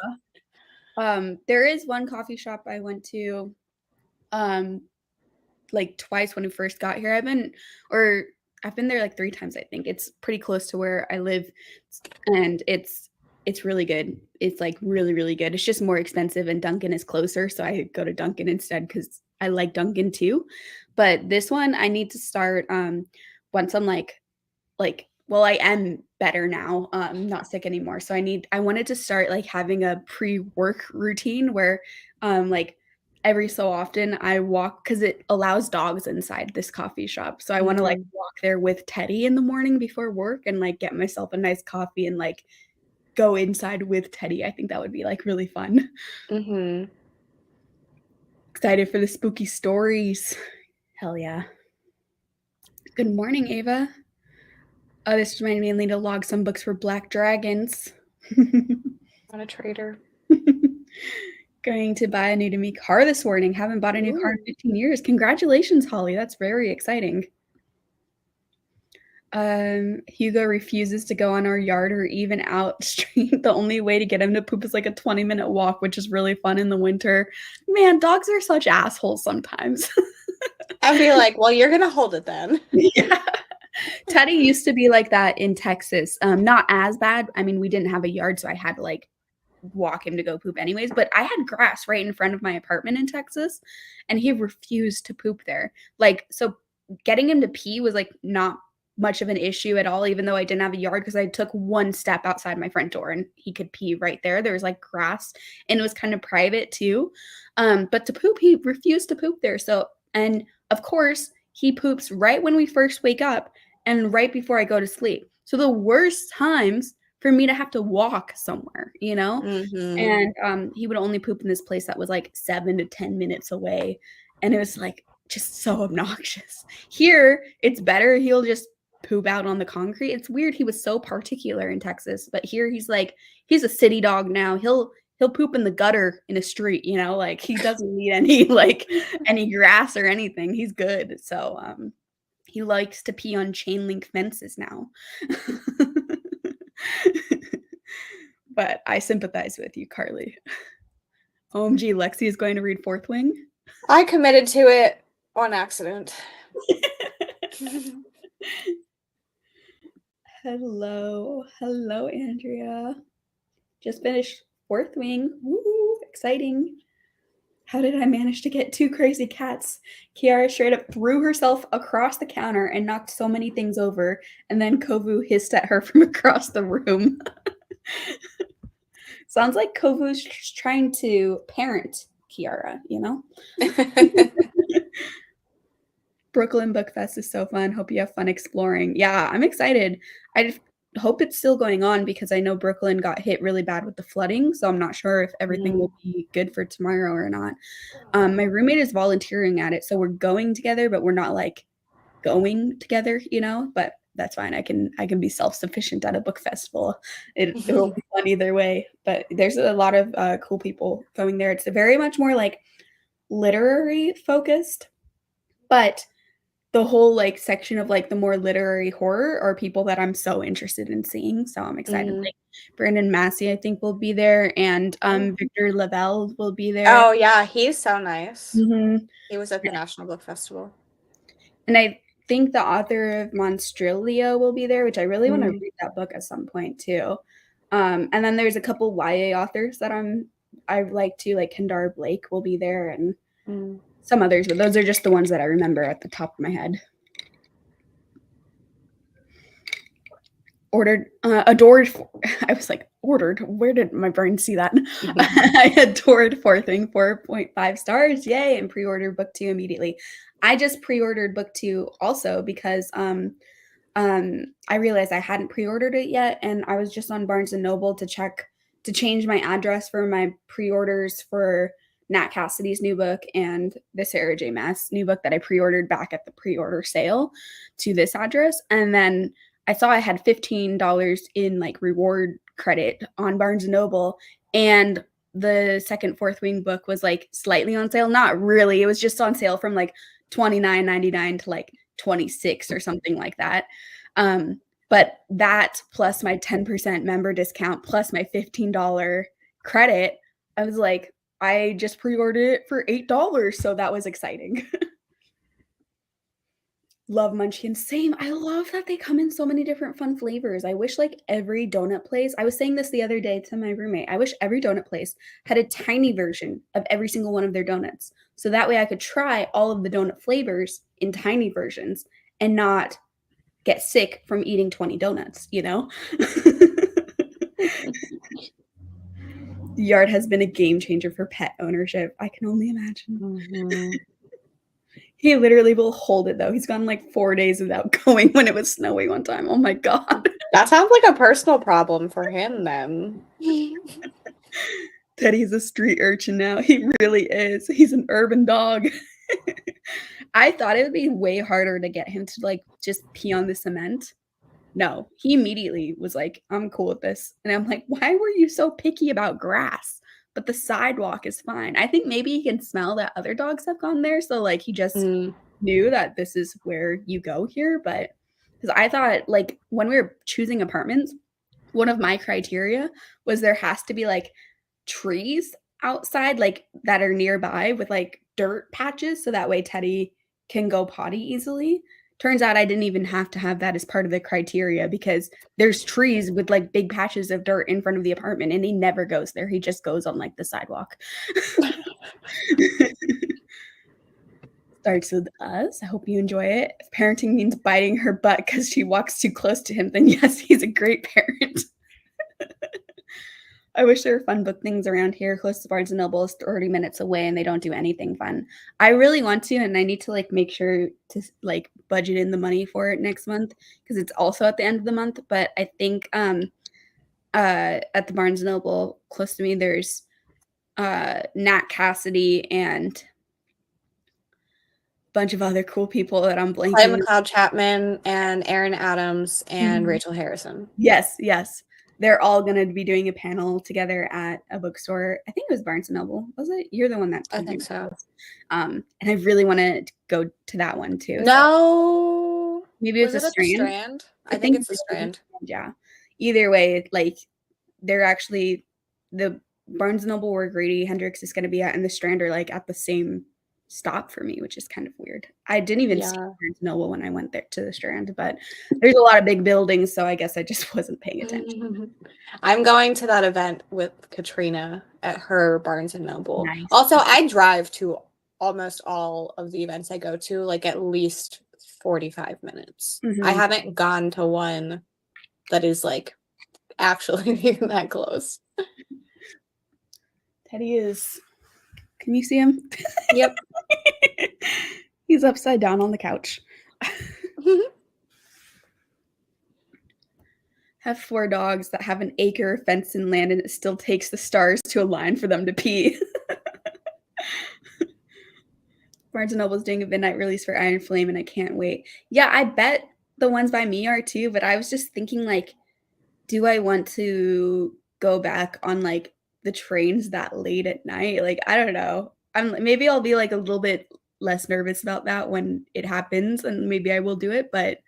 S1: There is one coffee shop I went to, like twice when we first got here. I've been there like 3 times, I think. It's pretty close to where I live, and it's really good. It's like really, really good. It's just more expensive, and Dunkin' is closer, so I go to Dunkin' instead because I like Dunkin' too. But this one I need to start once I'm like well, I am better now. I'm not sick anymore. So I wanted to start like having a pre-work routine where like every so often I walk, because it allows dogs inside this coffee shop. So I want to like walk there with Teddy in the morning before work and like get myself a nice coffee and like go inside with Teddy. I think that would be like really fun. Excited for the spooky stories. Hell yeah. Good morning, Ava. Oh, this reminded me I need to log some books for Black Dragons.
S2: Not a trader.
S1: Going to buy a new to me car this morning. Haven't bought a new car in 15 years. Congratulations, Holly. That's very exciting. Hugo refuses to go on our yard or even out street. The only way to get him to poop is like a 20-minute walk, which is really fun in the winter. Man, dogs are such assholes sometimes.
S2: I'd be like, well, you're gonna hold it then.
S1: Yeah. Teddy used to be like that in Texas. Not as bad. I mean, we didn't have a yard, so I had to like walk him to go poop anyways. But I had grass right in front of my apartment in Texas, and he refused to poop there. Like, so getting him to pee was like not much of an issue at all, even though I didn't have a yard, because I took one step outside my front door and he could pee right there. There was like grass, and it was kind of private too. But to poop, he refused to poop there. So, and of course, he poops right when we first wake up and right before I go to sleep. So the worst times for me to have to walk somewhere, and he would only poop in this place that was like 7 to 10 minutes away. And it was like just so obnoxious. Here, it's better. He'll just poop out on the concrete. It's weird. He was so particular in Texas, but here he's like, he's a city dog now. He'll poop in the gutter in a street, you know, like he doesn't need any like any grass or anything. He's good. So he likes to pee on chain link fences now. But I sympathize with you, Carly. OMG, Lexi is going to read Fourth Wing.
S2: I committed to it on accident.
S1: Hello, Andrea. Just finished Fourth Wing. Woo, exciting. How did I manage to get 2 crazy cats? Kiara straight up threw herself across the counter and knocked so many things over, and then Kovu hissed at her from across the room. Sounds like Kovu's trying to parent Kiara, you know? Brooklyn Book Fest is so fun. Hope you have fun exploring. Yeah, I'm excited. I just hope it's still going on because I know Brooklyn got hit really bad with the flooding, so I'm not sure if everything will be good for tomorrow or not. My roommate is volunteering at it, so we're going together, but we're not like going together, you know, but that's fine. I can be self-sufficient at a book festival. It will be fun either way, but there's a lot of cool people going there. It's very much more like literary focused, but the whole like section of like the more literary horror are people that I'm so interested in seeing. So I'm excited. Like Brandon Massey, I think, will be there, and Victor Lavelle will be there.
S2: Oh yeah, he's so nice. He was at the National Book Festival.
S1: And I think the author of Monstrilio will be there, which I really want to read that book at some point too. And then there's a couple YA authors that I like to, like Kendar Blake will be there, and some others, but those are just the ones that I remember at the top of my head. Adored. I was like, ordered. Where did my brain see that? I adored Fourth Wing, 4.5 stars. Yay! And pre-ordered book 2 immediately. I just pre-ordered book 2 also because I realized I hadn't pre-ordered it yet, and I was just on Barnes and Noble to change my address for my pre-orders for Nat Cassidy's new book and the Sarah J. Maas new book that I pre-ordered back at the pre-order sale to this address. And then I saw I had $15 in like reward credit on Barnes and Noble, and the second Fourth Wing book was like slightly on sale. Not really. It was just on sale from like $29.99 to like $26 or something like that. But that plus my 10% member discount plus my $15 credit, I was like, I just pre-ordered it for $8, so that was exciting. Love Munchkins. Same. I love that they come in so many different fun flavors. I wish like every donut place, I was saying this the other day to my roommate, I wish every donut place had a tiny version of every single one of their donuts. So that way I could try all of the donut flavors in tiny versions and not get sick from eating 20 donuts, you know? Yard has been a game changer for pet ownership. I can only imagine. He literally will hold it though. He's gone like 4 days without going when it was snowy one time. Oh my God.
S2: That sounds like a personal problem for him then.
S1: Teddy's a street urchin now. He really is. He's an urban dog. I thought it would be way harder to get him to like just pee on the cement. No, he immediately was like, I'm cool with this. And I'm like, why were you so picky about grass? But the sidewalk is fine. I think maybe he can smell that other dogs have gone there. So like he just knew that this is where you go here. But because I thought like when we were choosing apartments, one of my criteria was there has to be like trees outside like that are nearby with like dirt patches. So that way Teddy can go potty easily. Turns out I didn't even have to have that as part of the criteria because there's trees with like big patches of dirt in front of the apartment and he never goes there. He just goes on like the sidewalk. Starts with us. I hope you enjoy it. If parenting means biting her butt because she walks too close to him, then yes, he's a great parent. I wish there were fun book things around here. Close to Barnes & Noble is 30 minutes away and they don't do anything fun. I really want to, and I need to like make sure to like budget in the money for it next month because it's also at the end of the month. But I think at the Barnes & Noble close to me, there's Nat Cassidy and bunch of other cool people that I'm
S2: Clay
S1: blanking.
S2: McLeod Chapman and Aaron Adams and Rachel Harrison.
S1: Yes. They're all going to be doing a panel together at a bookstore. I think it was Barnes & Noble. Was it? You're the one that told
S2: I think
S1: me.
S2: so.
S1: And I really want to go to that one too.
S2: No.
S1: So maybe it's
S2: was it at the Strand? I think it's the Strand.
S1: Yeah. Either way, like they're actually the Barnes & Noble where Grady Hendrix is going to be at and the Strand are like at the same stop for me, which is kind of weird. I didn't even see Barnes & Noble when I went there to the Strand, but there's a lot of big buildings, so I guess I just wasn't paying attention.
S2: I'm going to that event with Katrina at her Barnes & Noble.
S1: Nice.
S2: Also, I drive to almost all of the events I go to, like at least 45 minutes. I haven't gone to one that is like actually that close.
S1: Teddy is, can you see him?
S2: Yep.
S1: He's upside down on the couch. Have 4 dogs that have an acre of fenced in land and it still takes the stars to align for them to pee. Barnes & Noble's doing a midnight release for Iron Flame and I can't wait. Yeah, I bet the ones by me are too, but I was just thinking like, do I want to go back on like the trains that late at night? Like, I don't know. Maybe I'll be like a little bit less nervous about that when it happens and maybe I will do it, but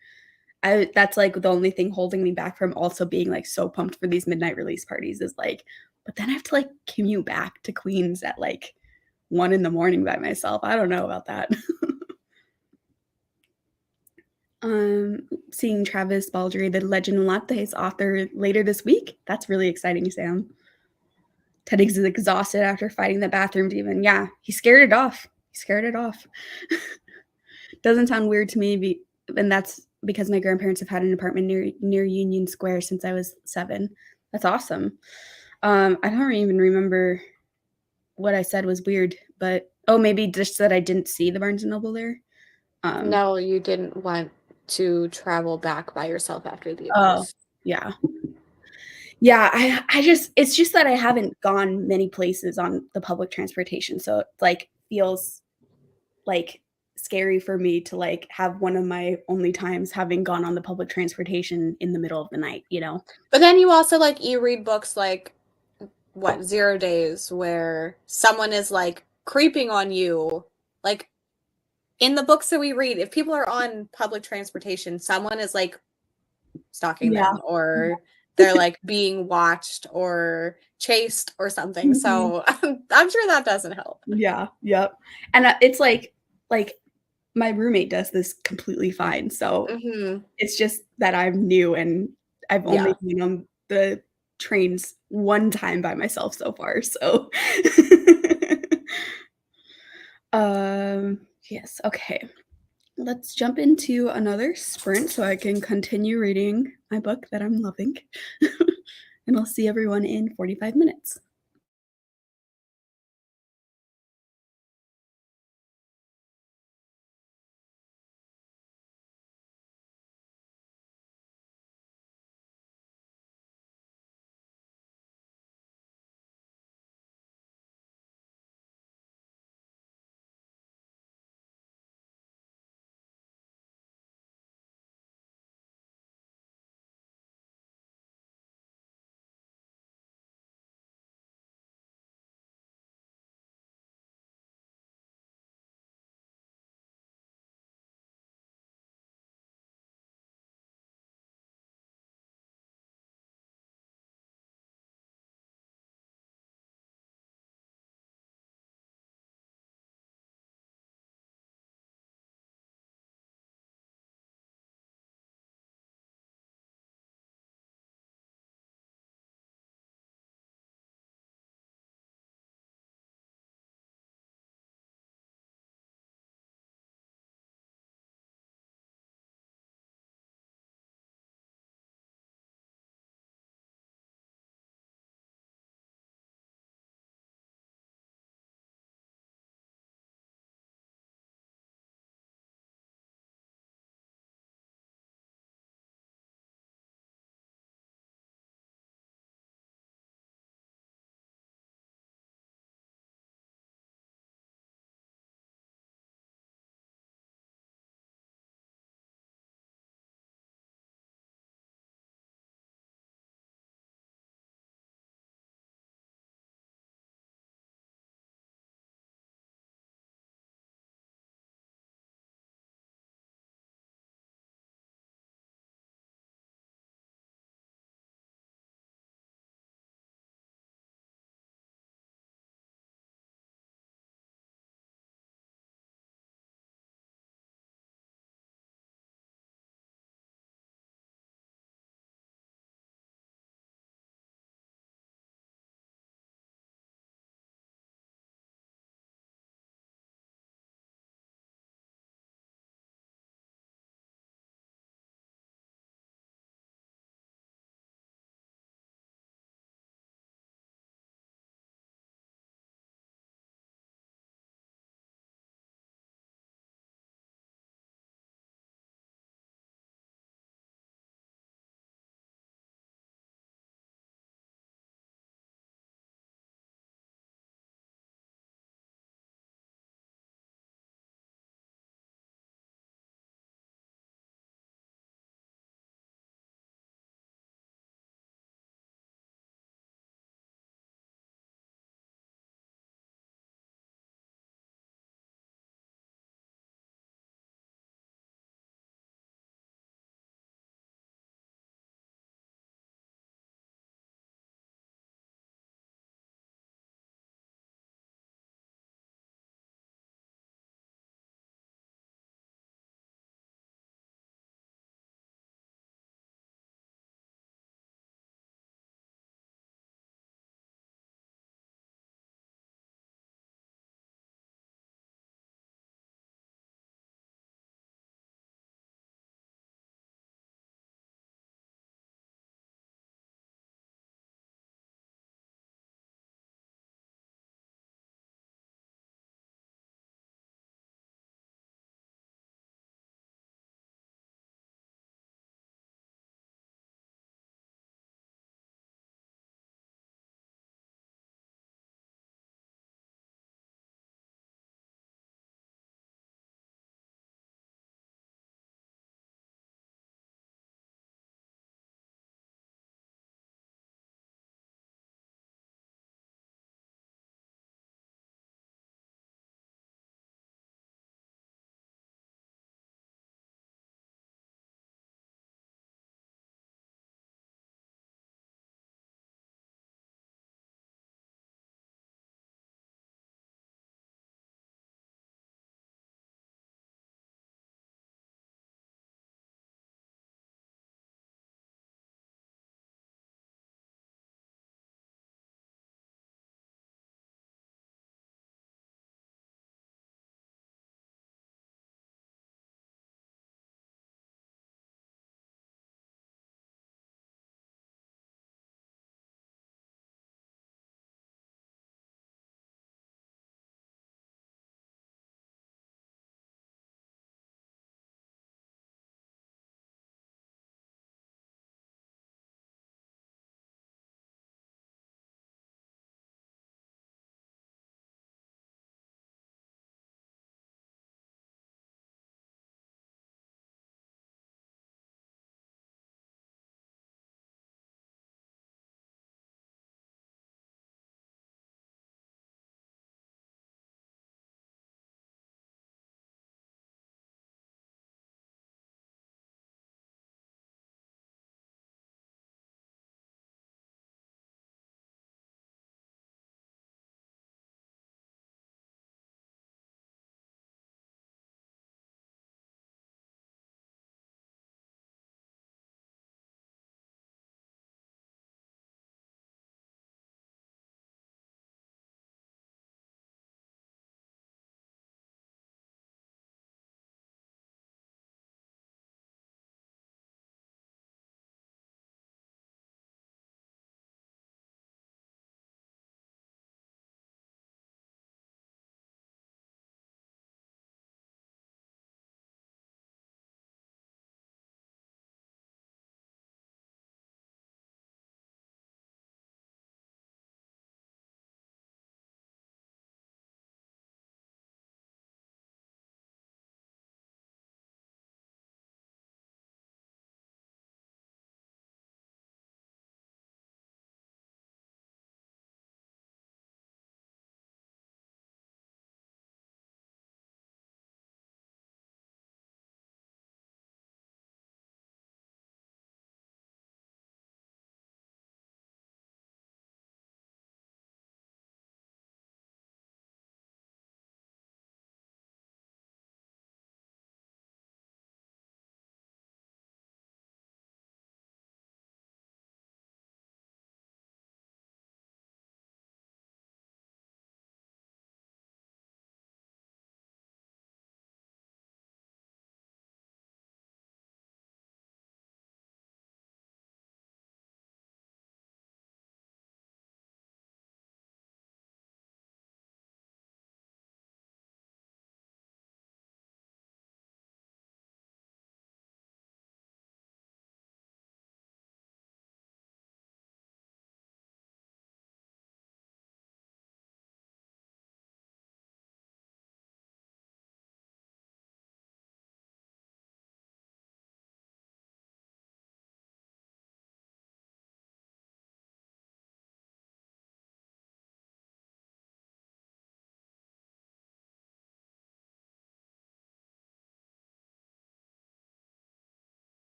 S1: that's like the only thing holding me back from also being like so pumped for these midnight release parties is like, but then I have to like commute back to Queens at like 1 a.m. by myself. I don't know about that. Seeing Travis Baldry, the Legend of Lattes author, later this week. That's really exciting, Sam. Ted is exhausted after fighting the bathroom demon. Yeah, he scared it off. Doesn't sound weird to me, and that's because my grandparents have had an apartment near Union Square since I was 7. That's awesome. I don't even remember what I said was weird, but maybe just that I didn't see the Barnes & Noble there.
S2: No, you didn't want to travel back by yourself after the
S1: abuse. Yeah, I just, it's just that I haven't gone many places on the public transportation, so it like feels like scary for me to like have one of my only times having gone on the public transportation in the middle of the night, you know.
S2: But then you also like you read books like 0 Days where someone is like creeping on you, like in the books that we read, if people are on public transportation, someone is like stalking them or they're like being watched or chased or something. So I'm sure that doesn't help.
S1: Yeah. Yep. And it's like my roommate does this completely fine. So it's just that I'm new and I've only been on the trains one time by myself so far. So yes. Okay. Let's jump into another sprint so I can continue reading my book that I'm loving. And I'll see everyone in 45 minutes.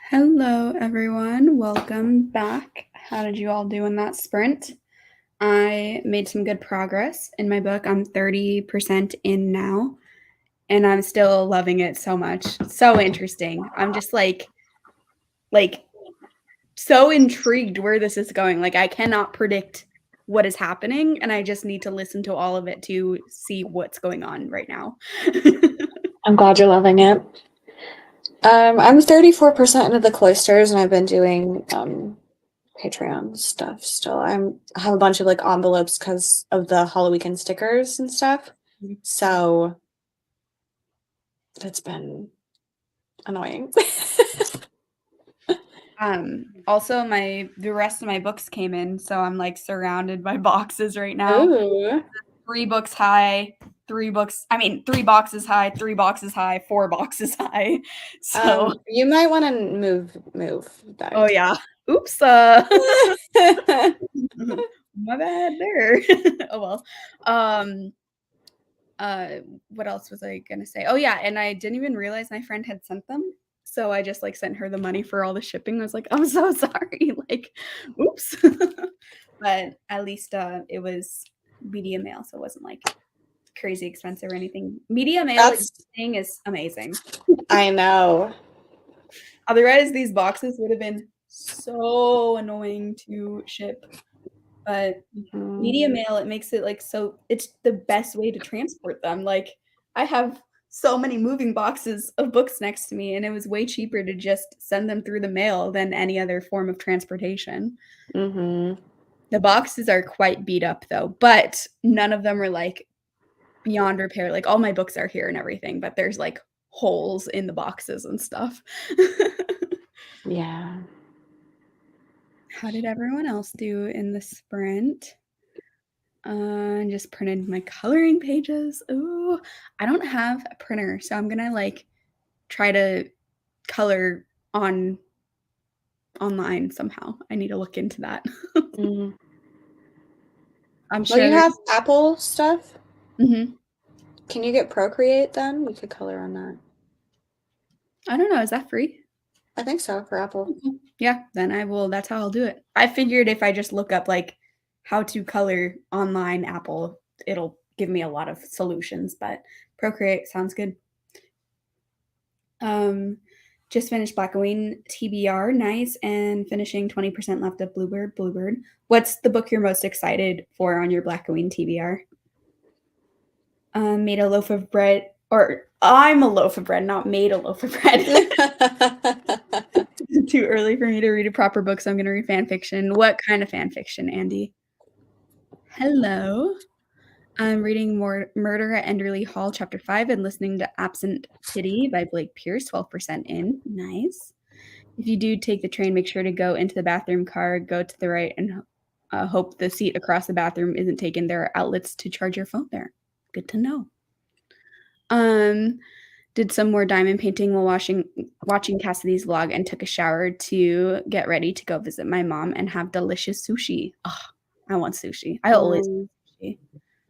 S1: Hello, everyone. Welcome back. How did you all do in that sprint? I made some good progress in my book. I'm 30% in now, and I'm still loving it so much. So interesting. I'm just like so intrigued where this is going. Like I cannot predict what is happening, and I just need to listen to all of it to see what's going on right now.
S2: I'm glad you're loving it. I'm 34% into the cloisters, and I've been doing Patreon stuff still. I have a bunch of like envelopes because of the Halloweekend stickers and stuff. So that's been annoying.
S1: Also the rest of my books came in, so I'm like surrounded by boxes right now.
S2: Ooh.
S1: 3 books high, 3 boxes high, 3 boxes high, 4 boxes high. So
S2: you might want to move that.
S1: oh yeah. Oops. My bad there. Oh well. What else was I gonna say? Oh yeah, and I didn't even realize my friend had sent them. So I just like sent her the money for all the shipping. I was like, I'm so sorry. Like, oops. But at least it was media mail, so it wasn't like crazy expensive or anything. Media mail thing is amazing.
S2: I know.
S1: Otherwise, these boxes would have been so annoying to ship. But media mail, it makes it like so it's the best way to transport them. Like I have so many moving boxes of books next to me, and it was way cheaper to just send them through the mail than any other form of transportation.
S2: Mm-hmm.
S1: The boxes are quite beat up though, but none of them are like beyond repair. Like all my books are here and everything, but there's like holes in the boxes and stuff.
S2: Yeah.
S1: How did everyone else do in the sprint? Just printed my coloring pages. Ooh, I don't have a printer, so I'm gonna like try to color online somehow. I need to look into that.
S2: Mm-hmm.
S1: I'm sure
S2: you have Apple stuff.
S1: Mm-hmm.
S2: Can you get Procreate then? We could color on that.
S1: I don't know. Is that free?
S2: I think so for Apple.
S1: Yeah, then I will. That's how I'll do it. I figured if I just look up like how to color online Apple, it'll give me a lot of solutions, but Procreate sounds good. Just finished Black Queen TBR, nice, and finishing 20% left of Bluebird. What's the book you're most excited for on your Black Queen TBR? Made a loaf of bread, or I'm a loaf of bread, not made a loaf of bread. Too early for me to read a proper book, so I'm going to read fan fiction. What kind of fan fiction, Andy? Hello. I'm reading Murder at Enderley Hall, Chapter 5, and listening to Absent Pity by Blake Pierce, 12% in. Nice. If you do take the train, make sure to go into the bathroom car, go to the right, and hope the seat across the bathroom isn't taken. There are outlets to charge your phone there. Good to know. Did some more diamond painting while watching Cassidy's vlog and took a shower to get ready to go visit my mom and have delicious sushi. Oh, I want sushi. I always want sushi.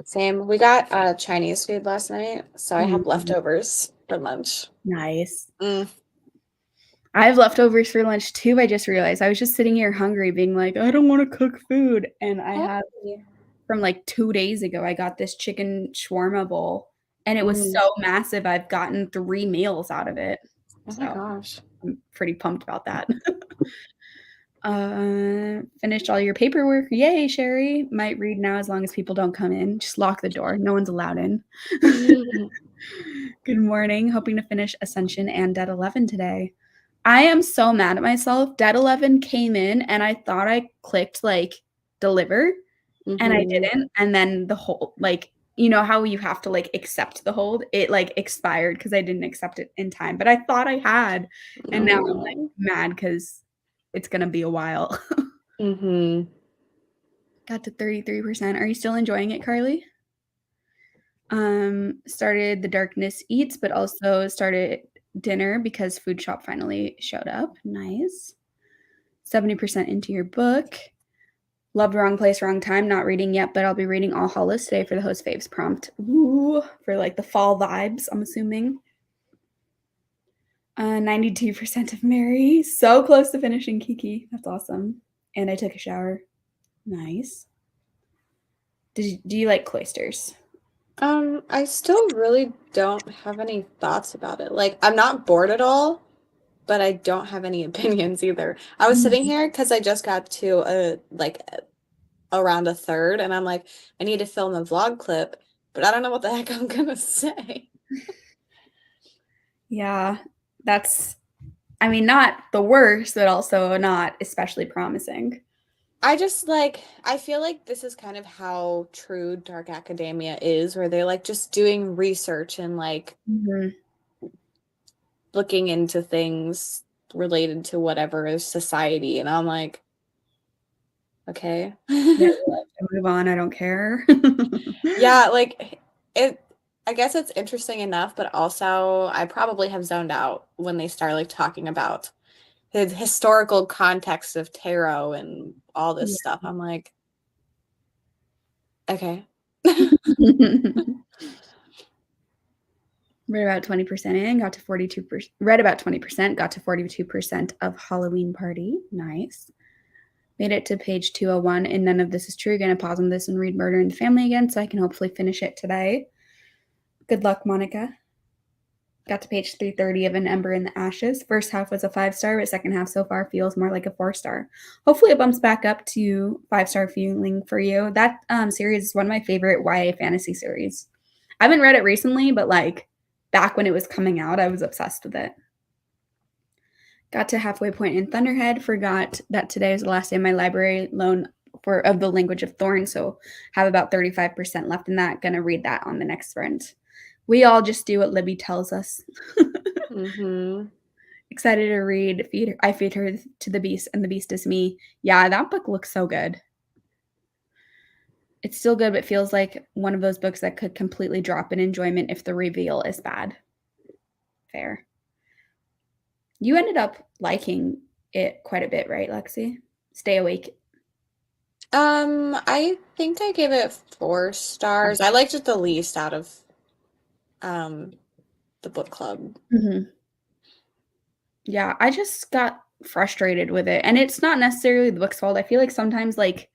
S2: Same. We got Chinese food last night, so I have leftovers for lunch.
S1: Nice. I have leftovers for lunch too. I just realized I was just sitting here hungry, being like, I don't want to cook food. And I have from like 2 days ago, I got this chicken shawarma bowl, and it was so massive. I've gotten 3 meals out of it.
S2: Oh my gosh.
S1: I'm pretty pumped about that. Finished all your paperwork. Yay, Sherry. Might read now as long as people don't come in. Just lock the door. No one's allowed in. Good morning. Hoping to finish Ascension and Dead 11 today. I am so mad at myself. Dead 11 came in and I thought I clicked like deliver and I didn't. And then the whole, like, you know how you have to like accept the hold? It like expired because I didn't accept it in time, but I thought I had. And now I'm like mad because it's going to be a while. Got to 33%. Are you still enjoying it, Carly? Started The Darkness Eats, but also started dinner because Food Shop finally showed up. Nice. 70% into your book. Loved Wrong Place, Wrong Time. Not reading yet, but I'll be reading All Hallows today for the host faves prompt. Ooh, for like the fall vibes, I'm assuming. 92% of Mary. So close to finishing Kiki. That's awesome. And I took a shower. Nice. Do you like cloisters?
S2: I still really don't have any thoughts about it. Like, I'm not bored at all, but I don't have any opinions either. I was sitting here because I just got to around a third, and I'm like, I need to film a vlog clip, but I don't know what the heck I'm gonna say.
S1: Yeah, that's, I mean, not the worst, but also not especially promising.
S2: I feel like this is kind of how true dark academia is, where they're like just doing research and like looking into things related to whatever is society. And I'm like, okay.
S1: Move on, I don't care.
S2: Yeah, like I guess it's interesting enough, but also I probably have zoned out when they start like talking about the historical context of tarot and all this stuff. I'm like, okay.
S1: Read about 20% in, got to 42%. Read about 20%, got to 42% of Halloween Party. Nice. Made it to page 201, and none of this is true. Gonna pause on this and read Murder in the Family again, so I can hopefully finish it today. Good luck, Monica. Got to page 330 of An Ember in the Ashes. First half was a 5-star, but second half so far feels more like a 4-star. Hopefully it bumps back up to 5-star feeling for you. That series is one of my favorite YA fantasy series. I haven't read it recently, but like back when it was coming out, I was obsessed with it. Got to halfway point in Thunderhead. Forgot that today was the last day of my library loan of the Language of Thorns, so have about 35% left in that. Gonna read that on the next sprint. We all just do what Libby tells us. Excited to read I Feed Her to the Beast and the Beast is Me. Yeah, that book looks so good. It's still good, but feels like one of those books that could completely drop in enjoyment if the reveal is bad. Fair. You ended up liking it quite a bit, right, Lexi? Stay Awake.
S2: I think I gave it 4 stars. I liked it the least out of the book club.
S1: Yeah, I just got frustrated with it. And it's not necessarily the book's fault. I feel like sometimes like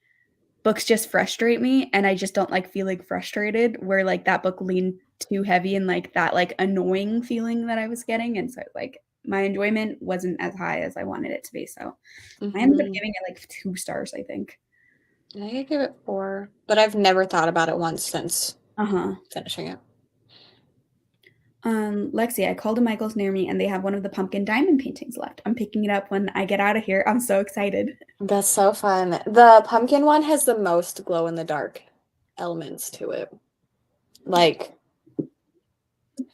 S1: books just frustrate me and I just don't like feeling frustrated, where like that book leaned too heavy and like that like annoying feeling that I was getting. And so like my enjoyment wasn't as high as I wanted it to be. So I ended up giving it like 2 stars, I think.
S2: I think I give it 4, but I've never thought about it once since finishing it.
S1: Lexi, I called a Michael's near me and they have one of the pumpkin diamond paintings left. I'm picking it up when I get out of here. I'm so excited.
S2: That's so fun. The pumpkin one has the most glow in the dark elements to it. Like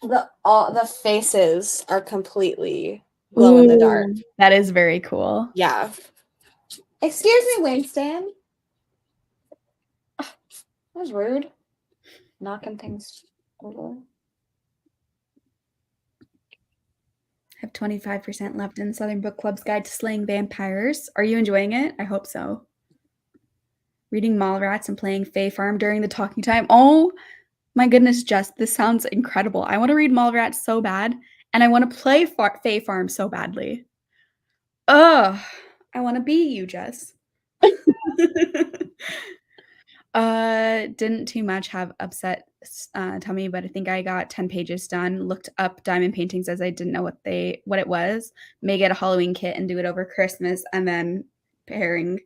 S2: the faces are completely glow in the dark.
S1: That is very cool.
S2: Yeah. Excuse me, Winston. That was rude. Knocking things over.
S1: Have 25% left in Southern Book Club's Guide to Slaying Vampires. Are you enjoying it? I hope so. Reading Mallrats and playing Fae Farm during the talking time. Oh my goodness, Jess, this sounds incredible. I want to read Mallrats so bad, and I want to play Fae Farm so badly. Ugh, I want to be you, Jess. Didn't too much have upset tummy, but I think I got 10 pages done. Looked up diamond paintings as I didn't know what it was. May get a Halloween kit and do it over Christmas, and then pairing.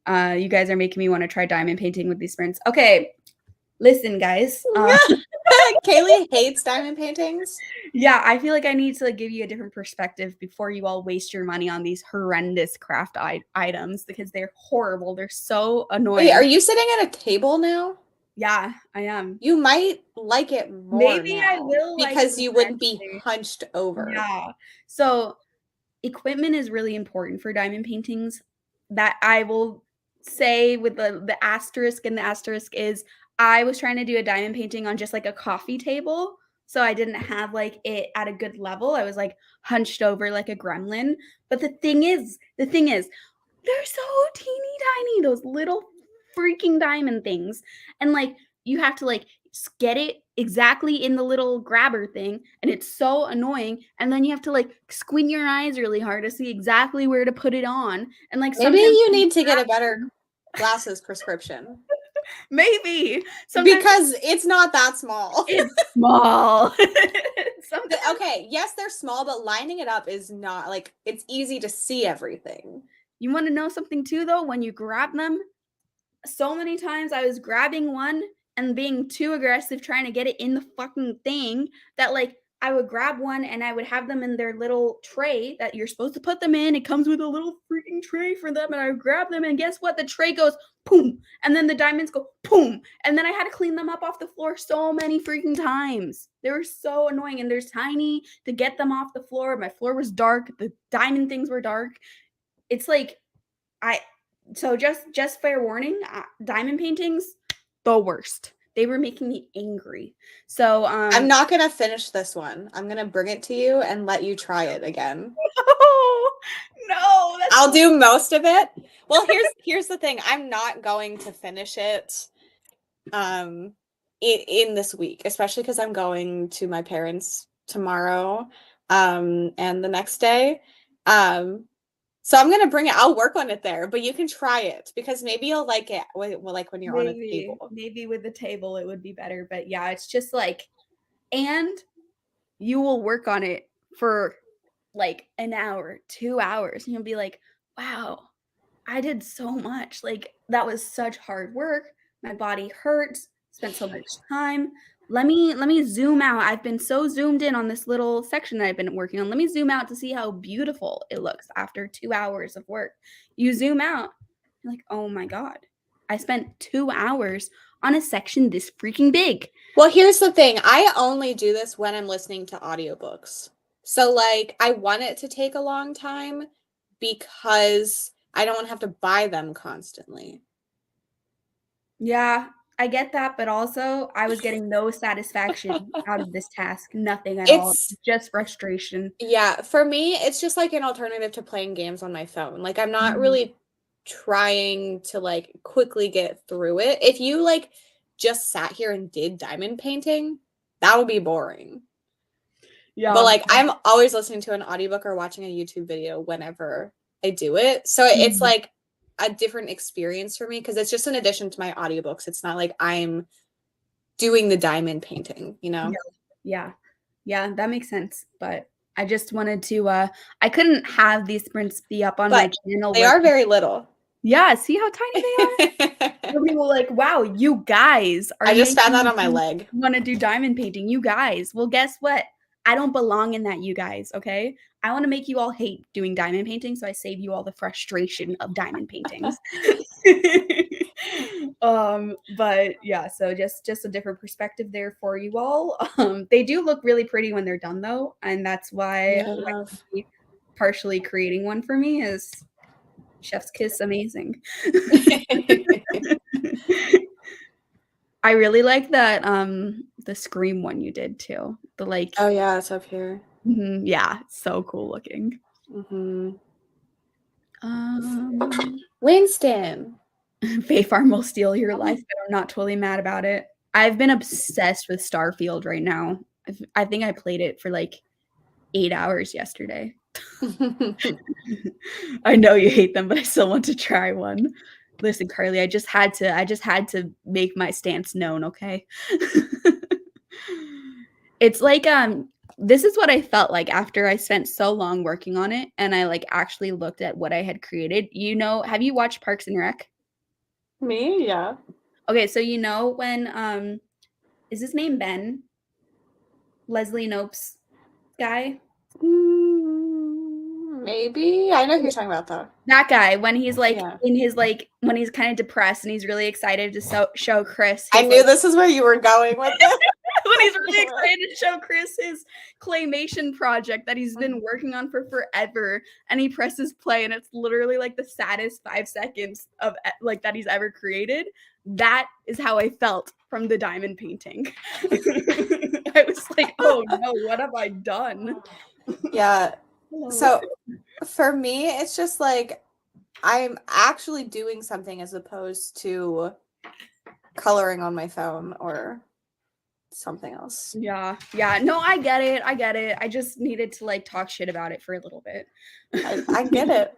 S1: You guys are making me want to try diamond painting with these sprints. Okay, listen, guys.
S2: Kaylee hates diamond paintings.
S1: Yeah, I feel like I need to like give you a different perspective before you all waste your money on these horrendous craft items, because they're horrible. They're so annoying.
S2: Wait, are you sitting at a table now?
S1: Yeah, I am.
S2: You might like it more.
S1: Maybe
S2: now
S1: I will,
S2: because
S1: like,
S2: you wouldn't be hunched over.
S1: Yeah. So equipment is really important for diamond paintings. That I will say with the asterisk, and the asterisk is I was trying to do a diamond painting on just like a coffee table. So I didn't have like it at a good level. I was like hunched over like a gremlin. But the thing is, they're so teeny tiny, those little freaking diamond things. And like you have to like get it exactly in the little grabber thing, and it's so annoying, and then you have to, like, squint your eyes really hard to see exactly where to put it on, and, like,
S2: Maybe
S1: sometimes
S2: you need to get a better glasses prescription.
S1: Maybe. Sometimes
S2: Because it's not that small.
S1: it's small. Sometimes
S2: Okay, yes, they're small, but lining it up is not, like, it's easy to see everything.
S1: You wanna know something too, though? When you grab them, so many times I was grabbing one and being too aggressive trying to get it in the fucking thing that, like, I would grab one and I would have them in their little tray that you're supposed to put them in. It comes with a little freaking tray for them, and I would grab them, and guess what? The tray goes boom, and then the diamonds go boom, and then I had to clean them up off the floor so many freaking times. They were so annoying, and they're tiny to get them off the floor. My floor was dark. The diamond things were dark. It's like I so just fair warning, diamond paintings, the worst. They were making me angry. So
S2: I'm not gonna finish this one. I'm gonna bring it to you and let you try it again.
S1: No,
S2: I'll do most of it. Well, here's the thing. I'm not going to finish it in this week, especially because I'm going to my parents tomorrow and the next day. So I'm gonna bring it. I'll work on it there, but you can try it because maybe you'll like it. Like when you're on a table.
S1: Maybe with the table it would be better. But yeah, it's just like, and you will work on it for like an hour, 2 hours, and you'll be like, wow, I did so much. Like, that was such hard work. My body hurts. Spent so much time. Let me zoom out. I've been so zoomed in on this little section that I've been working on. Let me zoom out to see how beautiful it looks after 2 hours of work. You zoom out, you're like, oh my God. I spent 2 hours on a section this freaking big.
S2: Well, here's the thing. I only do this when I'm listening to audiobooks. So, like, I want it to take a long time because I don't have to buy them constantly.
S1: Yeah, I get that, but also I was getting no satisfaction out of this task. Nothing at all. Just frustration.
S2: Yeah, for me, it's just like an alternative to playing games on my phone. Like, I'm not really trying to, like, quickly get through it. If you, like, just sat here and did diamond painting, that would be boring. Yeah. But, like, I'm always listening to an audiobook or watching a YouTube video whenever I do it. So it's like a different experience for me because it's just an addition to my audiobooks. It's not like I'm doing the diamond painting, you know?
S1: Yeah, that makes sense. But I just wanted to I couldn't have these prints be up on my channel.
S2: They are very little.
S1: Yeah, see how tiny they are? People like, wow, you guys are.
S2: I just found that on my leg.
S1: Want to do diamond painting, you guys. Well, guess what? I don't belong in that, you guys, okay? I want to make you all hate doing diamond painting, so I save you all the frustration of diamond paintings. But yeah, so just a different perspective there for you all. They do look really pretty when they're done though, and that's why partially creating one for me is chef's kiss amazing. I really like that the Scream one you did too. The like,
S2: oh yeah, it's up here.
S1: Yeah, so cool looking.
S2: Winston.
S1: Fae Farm will steal your life, but I'm not totally mad about it. I've been obsessed with Starfield right now. I think I played it for like 8 hours yesterday. I know you hate them, but I still want to try one. Listen, Carly, I just had to make my stance known, okay? It's like this is what I felt like after I spent so long working on it and I like actually looked at what I had created. You know, have you watched Parks and Rec?
S2: Me? Yeah.
S1: Okay, so you know when is his name Ben? Leslie Knope's guy?
S2: Maybe. I know who you're talking about though.
S1: That guy, when he's like in his like when he's kind of depressed and he's really excited to show Chris.
S2: I knew this is where you were going with it.
S1: When he's really excited to show Chris his claymation project that he's been working on for forever, and he presses play, and it's literally like the saddest 5 seconds of like that he's ever created. That is how I felt from the diamond painting. I was like, oh no, what have I done?
S2: Yeah. So for me, it's just like I'm actually doing something as opposed to coloring on my phone or something else.
S1: Yeah. No, I get it. I just needed to like talk shit about it for a little bit.
S2: I get it.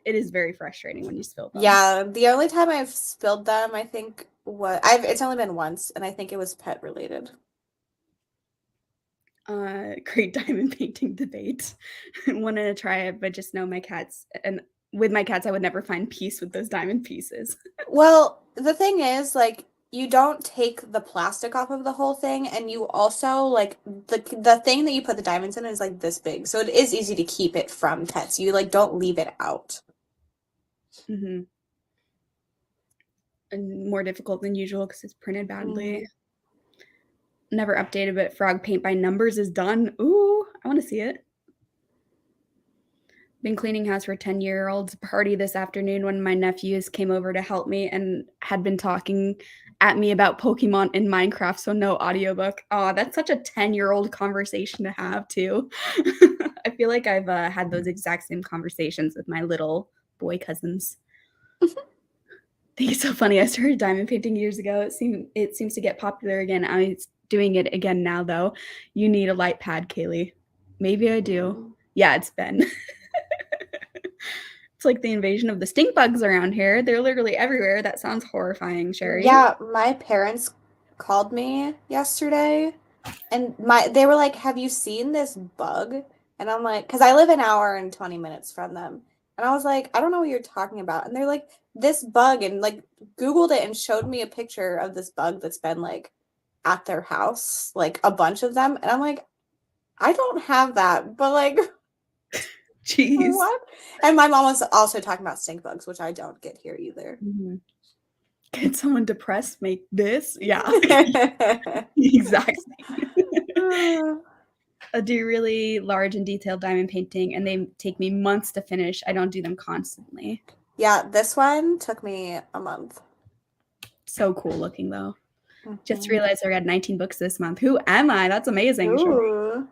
S1: It is very frustrating when you spill them.
S2: Yeah, the only time I've spilled them, I think it's only been once, and I think it was pet related.
S1: Great diamond painting debate. Wanted to try it, but just know my cats, and with my cats, I would never find peace with those diamond pieces.
S2: Well, the thing is, like, you don't take the plastic off of the whole thing, and you also, like, the thing that you put the diamonds in is, like, this big, so it is easy to keep it from pets. You, like, don't leave it out.
S1: Mm-hmm. And more difficult than usual because it's printed badly. Never updated, but frog paint by numbers is done. Ooh, I want to see it. Been cleaning house for 10-year-olds party this afternoon when my nephews came over to help me and had been talking at me about Pokemon in Minecraft, so no audiobook. Oh, that's such a 10-year-old conversation to have too. I feel like I've had those exact same conversations with my little boy cousins. I think it's so funny. I started diamond painting years ago. It seems to get popular again. I'm doing it again now, though. You need a light pad, Kaylee. Maybe I do. Yeah, it's Ben. It's like the invasion of the stink bugs around here. They're literally everywhere. That sounds horrifying, Sherry.
S2: Yeah, my parents called me yesterday, and they were like, "Have you seen this bug?" And I'm like, because I live an hour and 20 minutes from them. And I was like, I don't know what you're talking about. And they're like, this bug, and like Googled it and showed me a picture of this bug that's been like at their house, like a bunch of them. And I'm like, I don't have that, but like,
S1: Jeez.
S2: what? And my mom was also talking about stink bugs, which I don't get here either.
S1: Mm-hmm. Get someone depressed, make this? Yeah. Exactly. I do really large and detailed diamond painting, and they take me months to finish. I don't do them constantly.
S2: Yeah, this one took me a month.
S1: So cool looking, though. Just realized I read 19 books this month. Who am I? That's amazing.
S2: Ooh.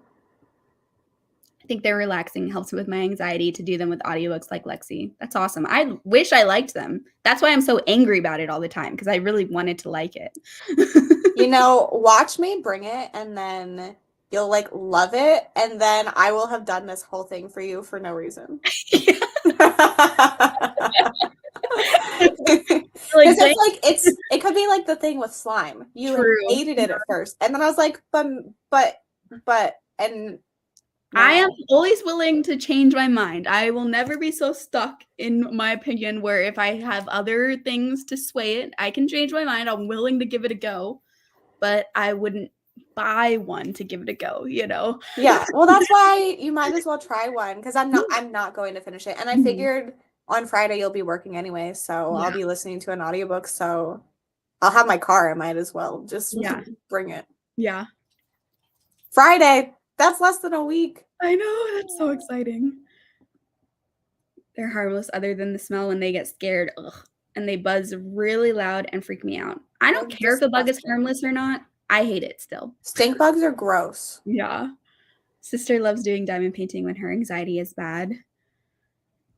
S1: I think they're relaxing, helps with my anxiety to do them with audiobooks like Lexi. That's awesome. I wish I liked them. That's why I'm so angry about it all the time, because I really wanted to like it.
S2: You know, watch me bring it, and then you'll like love it, and then I will have done this whole thing for you for no reason. Because it could be like the thing with slime. You hated it at first, and then I was like, but, and no.
S1: I am always willing to change my mind. I will never be so stuck in my opinion where if I have other things to sway it, I can change my mind. I'm willing to give it a go, but I wouldn't buy one to give it a go, you know?
S2: Yeah, well, that's why you might as well try one, because I'm not going to finish it. And I figured on Friday you'll be working anyway, so I'll be listening to an audiobook, so I'll have my car. I might as well just bring it.
S1: Yeah.
S2: Friday. That's less than a week.
S1: I know. That's so exciting. They're harmless other than the smell when they get scared. Ugh. And they buzz really loud and freak me out. I don't care if the bug is harmless or not. I hate it still.
S2: Stink bugs are gross.
S1: Yeah. Sister loves doing diamond painting when her anxiety is bad.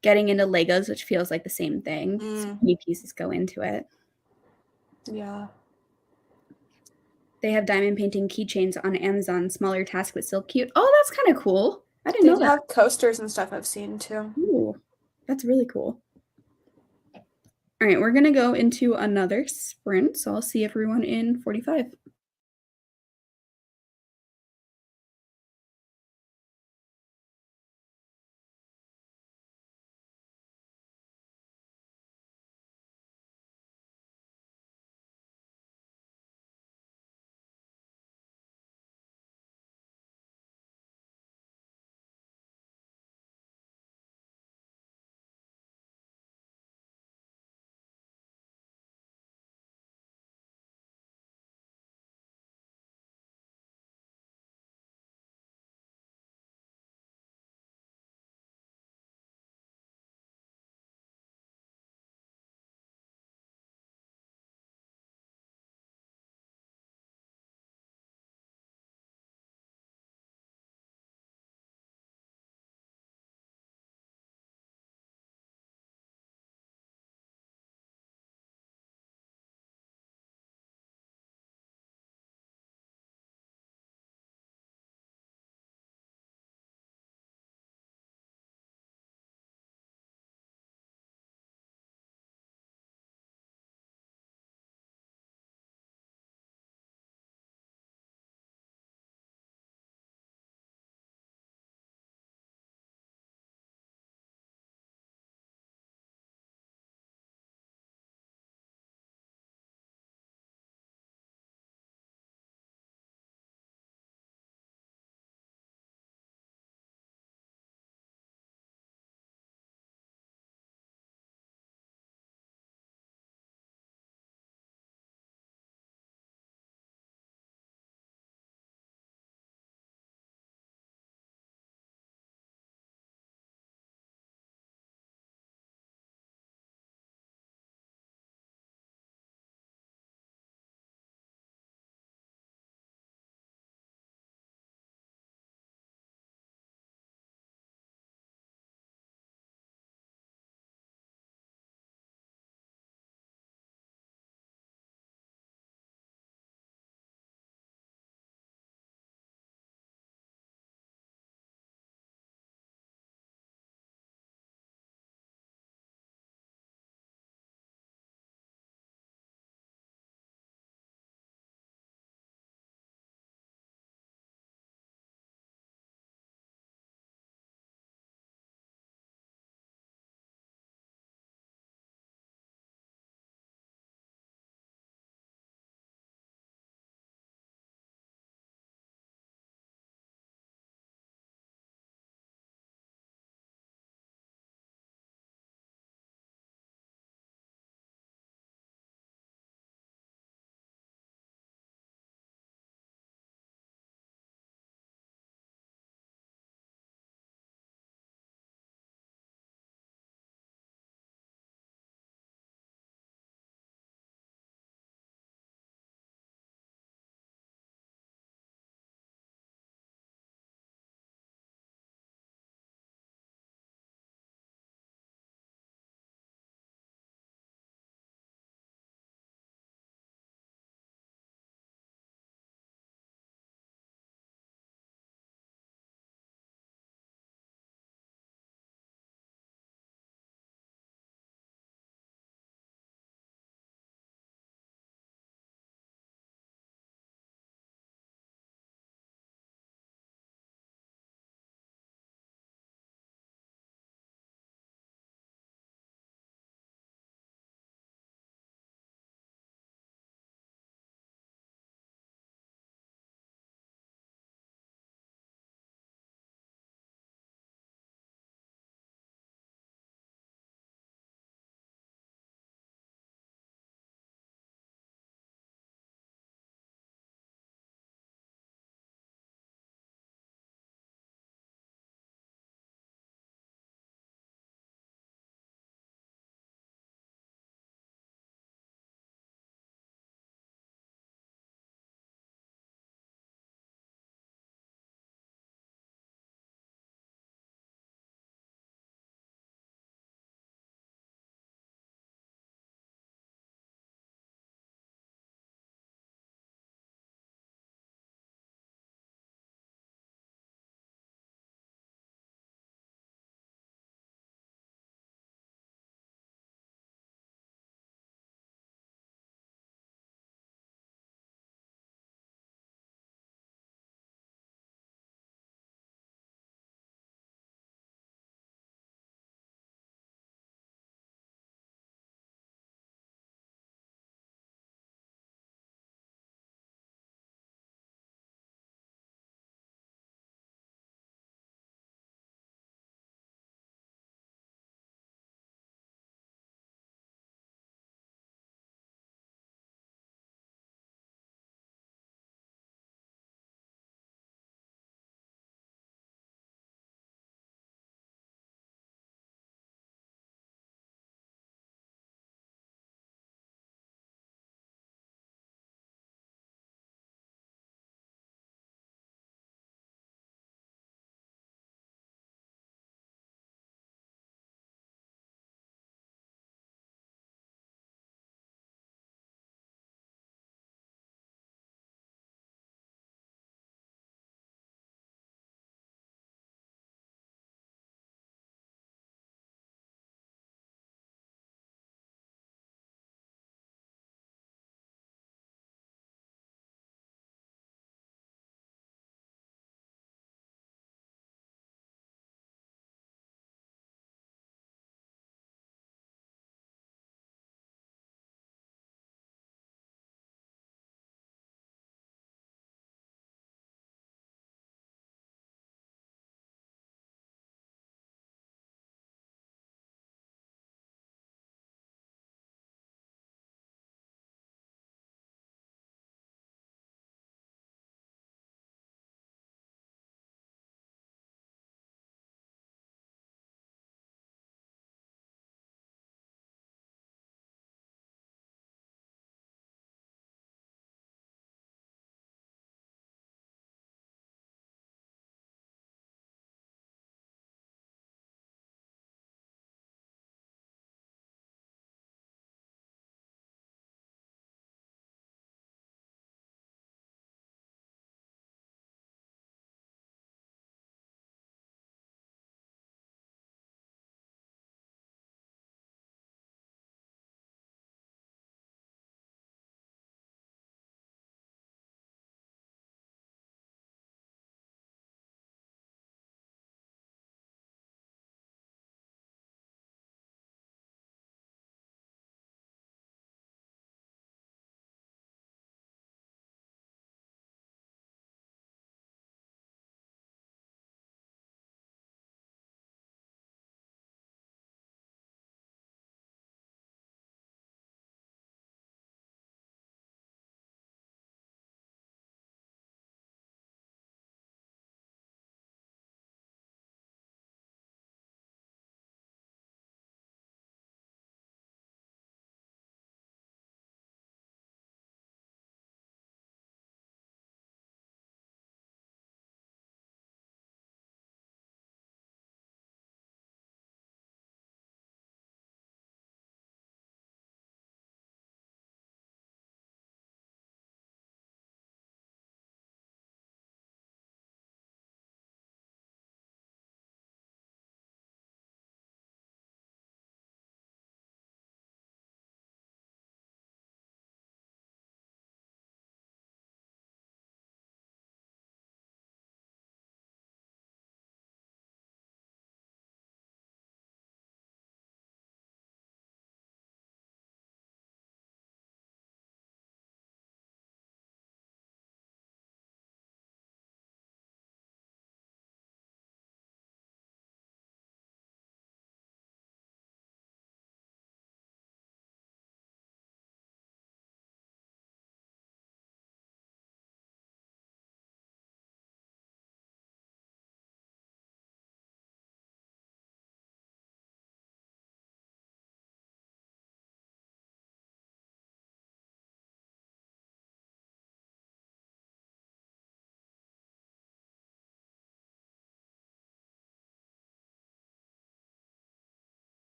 S1: Getting into Legos, which feels like the same thing. So many pieces go into it.
S2: Yeah.
S1: They have diamond painting keychains on Amazon. Smaller task, but still cute. Oh, that's kind of cool. I didn't know that.
S2: They have coasters and stuff I've seen too.
S1: Ooh, that's really cool. All right, we're going to go into another sprint. So I'll see everyone in 45.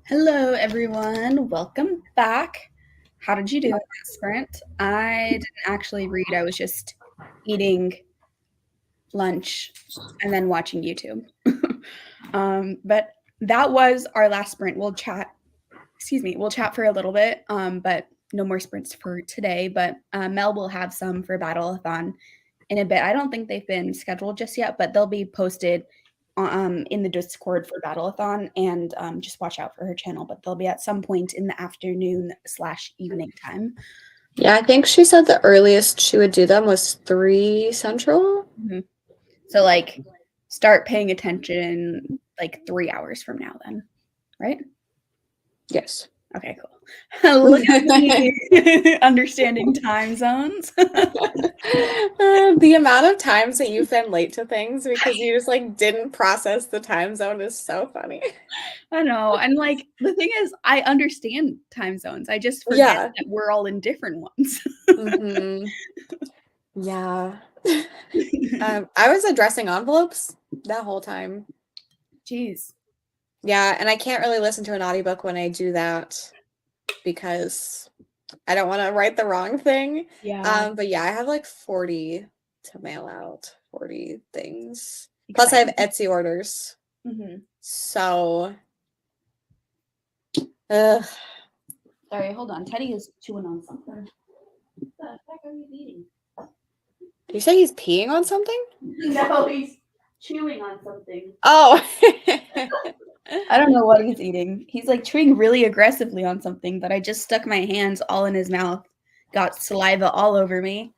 S1: Hello, everyone. Welcome back. How did you do in that sprint? I didn't actually read. I was just eating lunch and then watching YouTube. But that was our last sprint. We'll chat. Excuse me. We'll chat for a little bit, but no more sprints for today. But Mel will have some for Battleathon in a bit. I don't think they've been scheduled just yet, but they'll be posted in the Discord for Battleathon, and just watch out for her channel. But they'll be at some point in the afternoon/evening time.
S2: Yeah, I think she said the earliest she would do them was 3 Central.
S1: Mm-hmm. So like, start paying attention like 3 hours from now, then, right?
S2: Yes.
S1: Okay, cool. Look at me understanding time zones.
S2: The amount of times that you've been late to things because you just like didn't process the time zone is so funny.
S1: I know. And like the thing is, I understand time zones. I just forget that we're all in different ones.
S2: Mm-hmm. Yeah. I was addressing envelopes that whole time.
S1: Jeez.
S2: Yeah, and I can't really listen to an audiobook when I do that because I don't want to write the wrong thing.
S1: Yeah.
S2: But yeah, I have like 40 to mail out, 40 things. Plus I have Etsy orders.
S1: Mm-hmm.
S2: So
S1: sorry, hold on. Teddy is chewing on something. What the heck are you eating?
S2: Did you say he's peeing on something?
S1: No, he's chewing on something.
S2: Oh.
S1: I don't know what he's eating. He's like chewing really aggressively on something, but I just stuck my hands all in his mouth. Got saliva all over me.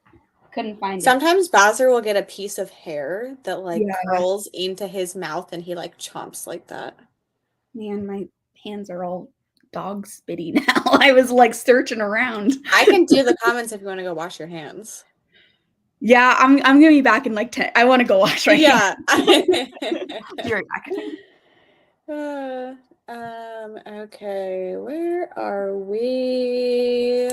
S1: Couldn't find it.
S2: Sometimes Bowser will get a piece of hair that like curls into his mouth and he like chomps like that. Man,
S1: my hands are all dog spitty now. I was like searching around.
S2: I can do the comments if you want to go wash your hands.
S1: Yeah, I'm gonna be back in like 10. I want to go wash my hands. Be right back.
S2: Okay, where are we?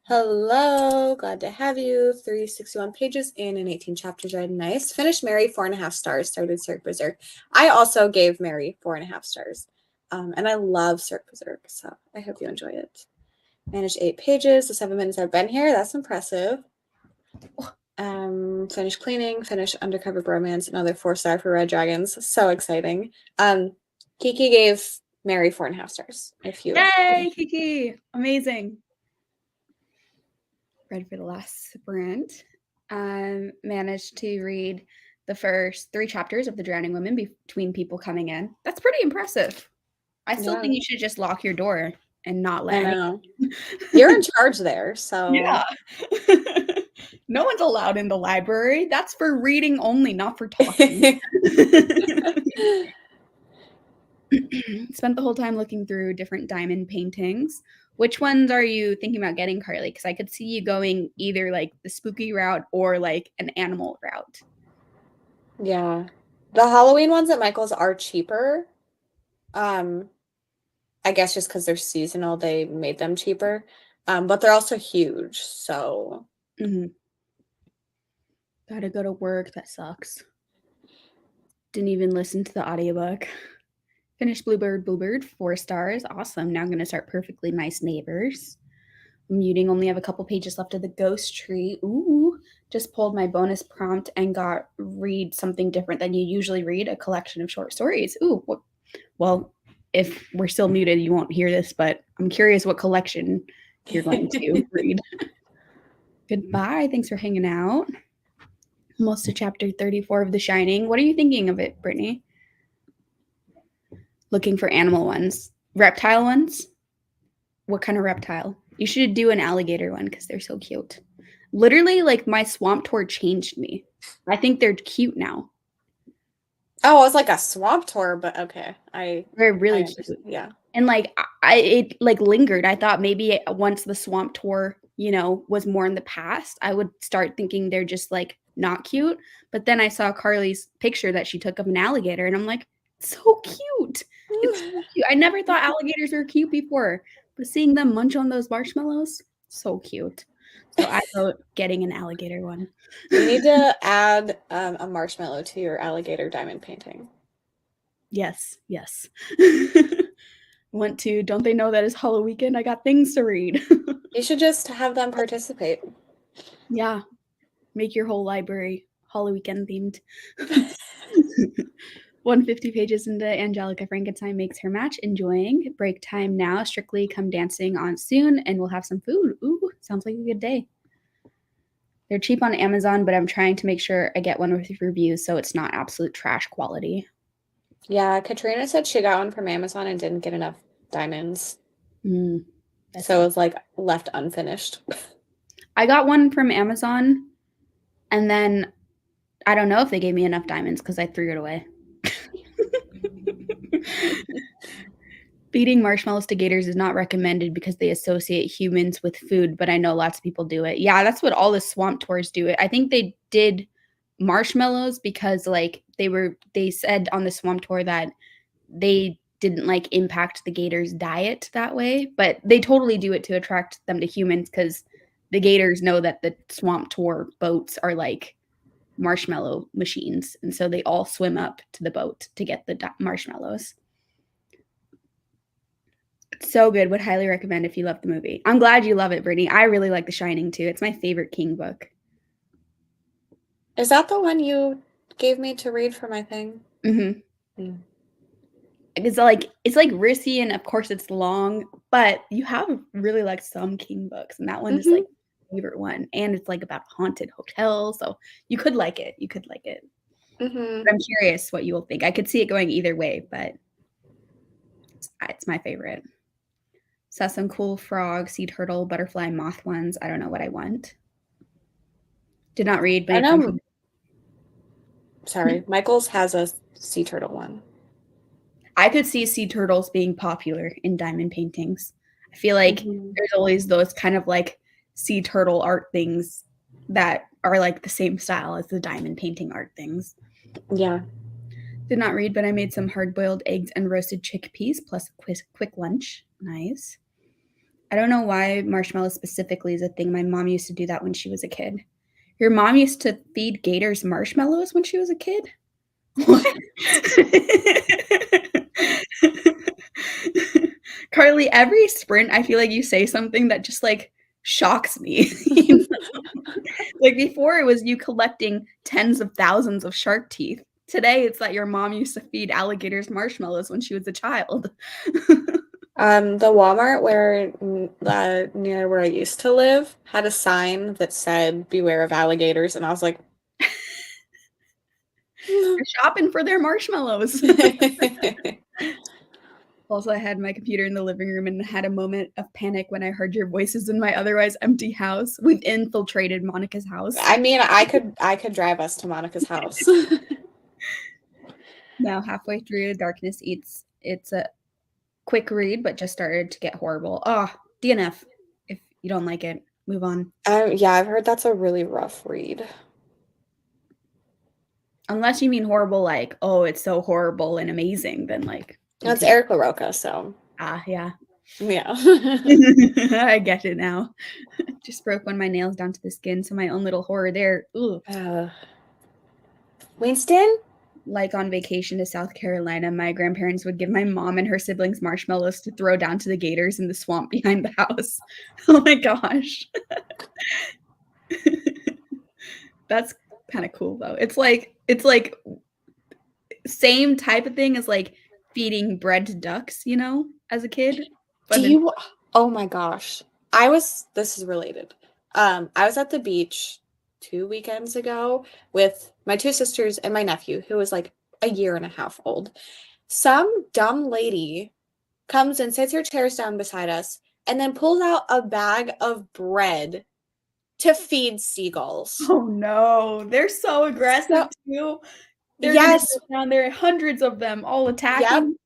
S2: Hello, glad to have you. 361 pages in and 18 chapters read. Nice. Finished Mary, 4.5 stars. Started Cirque Berserk. I also gave Mary 4.5 stars. And I love Cirque Berserk, so I hope you enjoy it. Managed 8 pages. The 7 minutes I've been here. That's impressive. Finished cleaning. Finished Undercover Bromance. Another 4-star for Red Dragons. So exciting. Kiki gave Mary 4.5 stars.
S1: Yay, Kiki! Amazing. Ready for the last sprint. Managed to read the first 3 chapters of The Drowning Women between people coming in. That's pretty impressive. I still think you should just lock your door and not let anyone.
S2: You're in charge there, so
S1: yeah. No one's allowed in the library. That's for reading only, not for talking. Spent the whole time looking through different diamond paintings. Which ones are you thinking about getting, Carly? Because I could see you going either like the spooky route or like an animal route.
S2: Yeah. The Halloween ones at Michael's are cheaper. I guess just because they're seasonal, they made them cheaper. But they're also huge, so.
S1: Gotta go to work. That sucks. Didn't even listen to the audiobook. Finished Bluebird, 4 stars. Awesome. Now I'm going to start Perfectly Nice Neighbors. Muting, only have a couple pages left of The Ghost Tree. Ooh. Just pulled my bonus prompt and got read something different than you usually read, a collection of short stories. Ooh. Well, if we're still muted, you won't hear this, but I'm curious what collection you're going to read. Goodbye. Thanks for hanging out. Almost to chapter 34 of The Shining. What are you thinking of it, Brittany? Looking for animal ones. Reptile ones? What kind of reptile? You should do an alligator one because they're so cute. Literally, like, my swamp tour changed me. I think they're cute now.
S2: Oh, it's like a swamp tour, but okay.
S1: They're really cute.
S2: Yeah.
S1: And like it like lingered. I thought maybe once the swamp tour, was more in the past, I would start thinking they're just like not cute. But then I saw Carly's picture that she took of an alligator, and I'm like, so cute. It's so cute. I never thought alligators were cute before, but seeing them munch on those marshmallows, so cute. So I vote getting an alligator one.
S2: You need to add a marshmallow to your alligator diamond painting.
S1: Yes. Want to. Don't they know that it's Halloweekend? I got things to read.
S2: You should just have them participate.
S1: Yeah. Make your whole library Halloweekend themed. 150 pages into Angelica Frankenstein makes her match. Enjoying. Break time now. Strictly come dancing on soon, and we'll have some food. Ooh, sounds like a good day. They're cheap on Amazon, but I'm trying to make sure I get one with reviews so it's not absolute trash quality.
S2: Yeah, Katrina said she got one from Amazon and didn't get enough diamonds. So it was like left unfinished.
S1: I got one from Amazon, and then I don't know if they gave me enough diamonds because I threw it away. Feeding marshmallows to gators is not recommended because they associate humans with food, but I know lots of people do it. Yeah, that's what all the swamp tours do. I think they did marshmallows because like they said on the swamp tour that they didn't like impact the gators' diet that way, but they totally do it to attract them to humans because the gators know that the swamp tour boats are like marshmallow machines, and so they all swim up to the boat to get the marshmallows. It's so good. Would highly recommend if you love the movie. I'm glad you love it, Brittany. I really like The Shining too. It's my favorite King book.
S2: Is that the one you gave me to read for my thing?
S1: Mm-hmm. It's like risky, and of course it's long, but you have really like some King books, and that one is like my favorite one. And it's like about a haunted hotel, so you could like it. You could like it. But I'm curious what you will think. I could see it going either way, but it's my favorite. Saw some cool frog, sea turtle, butterfly, moth ones. I don't know what I want. Did not read, but
S2: sorry, Michael's has a sea turtle one.
S1: I could see sea turtles being popular in diamond paintings. I feel like there's always those kind of like sea turtle art things that are like the same style as the diamond painting art things.
S2: Yeah.
S1: Did not read, but I made some hard-boiled eggs and roasted chickpeas plus a quick lunch. Nice. I don't know why marshmallows specifically is a thing. My mom used to do that when she was a kid. Your mom used to feed gators marshmallows when she was a kid? What? Carly, every sprint, I feel like you say something that just like shocks me. You know? Like before, it was you collecting tens of thousands of shark teeth. Today, it's that your mom used to feed alligators marshmallows when she was a child.
S2: The Walmart where near where I used to live had a sign that said "Beware of alligators," and I was like,
S1: "They're shopping for their marshmallows." Also, I had my computer in the living room and had a moment of panic when I heard your voices in my otherwise empty house. We've infiltrated Monica's house.
S2: I mean, I could drive us to Monica's house.
S1: Now, halfway through, Darkness Eats. It's a quick read, but just started to get horrible. Oh, DNF. If you don't like it, move on.
S2: Yeah, I've heard that's a really rough read.
S1: Unless you mean horrible, like, oh, it's so horrible and amazing, then like.
S2: That's Eric LaRocca, so.
S1: Yeah.
S2: Yeah.
S1: I get it now. Just broke one of my nails down to the skin, so my own little horror there. Ooh.
S2: Winston?
S1: Like on vacation to South Carolina, my grandparents would give my mom and her siblings marshmallows to throw down to the gators in the swamp behind the house. Oh my gosh. That's kind of cool though. It's like same type of thing as like feeding bread to ducks, you know, as a kid.
S2: But oh my gosh. This is related. I was at the beach 2 weekends ago with my 2 sisters and my nephew, who was like a year and a half old. Some dumb lady comes and sits her chairs down beside us and then pulls out a bag of bread to feed seagulls.
S1: Oh no, they're so aggressive too. They're down there, hundreds of them all attacking.
S2: Yep.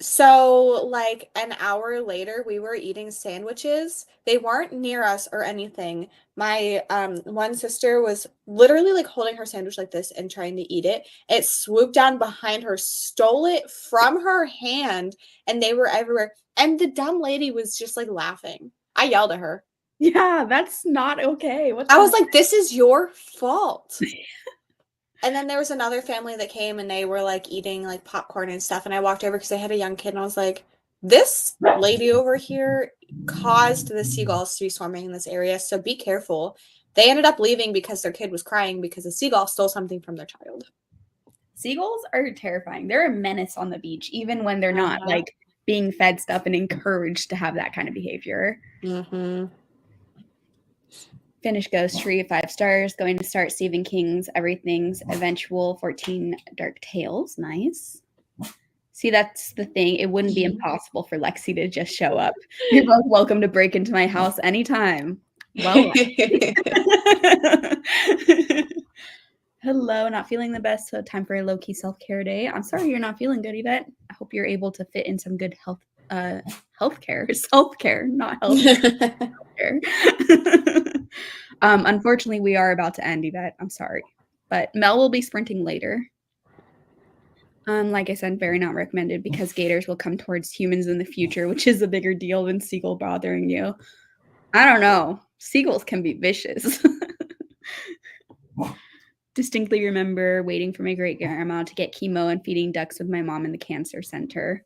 S2: So like an hour later, we were eating sandwiches. They weren't near us or anything. My one sister was literally like holding her sandwich like this and trying to eat it. It swooped down behind her, stole it from her hand, and they were everywhere. And the dumb lady was just like laughing. I yelled at her.
S1: Yeah, that's not okay.
S2: I was like, this is your fault. And then there was another family that came and they were like eating like popcorn and stuff. And I walked over because they had a young kid and I was like, this lady over here caused the seagulls to be swarming in this area, so be careful. They ended up leaving because their kid was crying because a seagull stole something from their child.
S1: Seagulls are terrifying. They're a menace on the beach, even when they're not like being fed stuff and encouraged to have that kind of behavior. Finish Ghost Tree, 5 stars. Going to start Stephen King's Everything's Eventual, 14 Dark Tales. Nice. See, that's the thing. It wouldn't be impossible for Lexi to just show up. You're both welcome to break into my house anytime. Well, hello, not feeling the best, so time for a low-key self-care day. I'm sorry you're not feeling good, Yvette. I hope you're able to fit in some good healthcare, self-care, not healthcare. Unfortunately, we are about to end, Yvette. I'm sorry. But Mel will be sprinting later. Like I said, very not recommended because gators will come towards humans in the future, which is a bigger deal than seagull bothering you. I don't know. Seagulls can be vicious. Distinctly remember waiting for my great-grandma to get chemo and feeding ducks with my mom in the cancer center.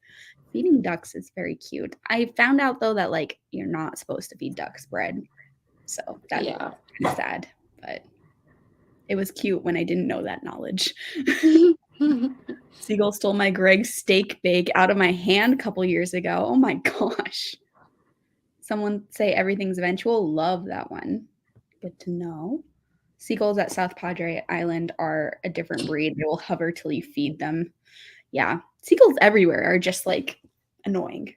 S1: Feeding ducks is very cute. I found out, though, that, like, you're not supposed to feed ducks bread. So that's kind of sad. But it was cute when I didn't know that knowledge. Seagull stole my Greg's steak bake out of my hand a couple years ago. Oh, my gosh. Someone say Everything's Eventual. Love that one. Good to know. Seagulls at South Padre Island are a different breed. They will hover till you feed them. Yeah, seagulls everywhere are just like annoying.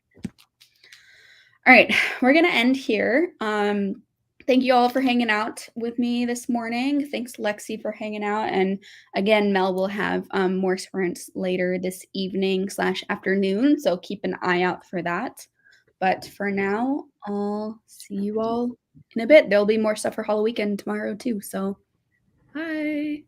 S1: All right, we're going to end here. Thank you all for hanging out with me this morning. Thanks, Lexi, for hanging out. And again, Mel will have more sprints later this evening/afternoon, so keep an eye out for that. But for now, I'll see you all in a bit. There'll be more stuff for Halloweekend tomorrow too. So, bye.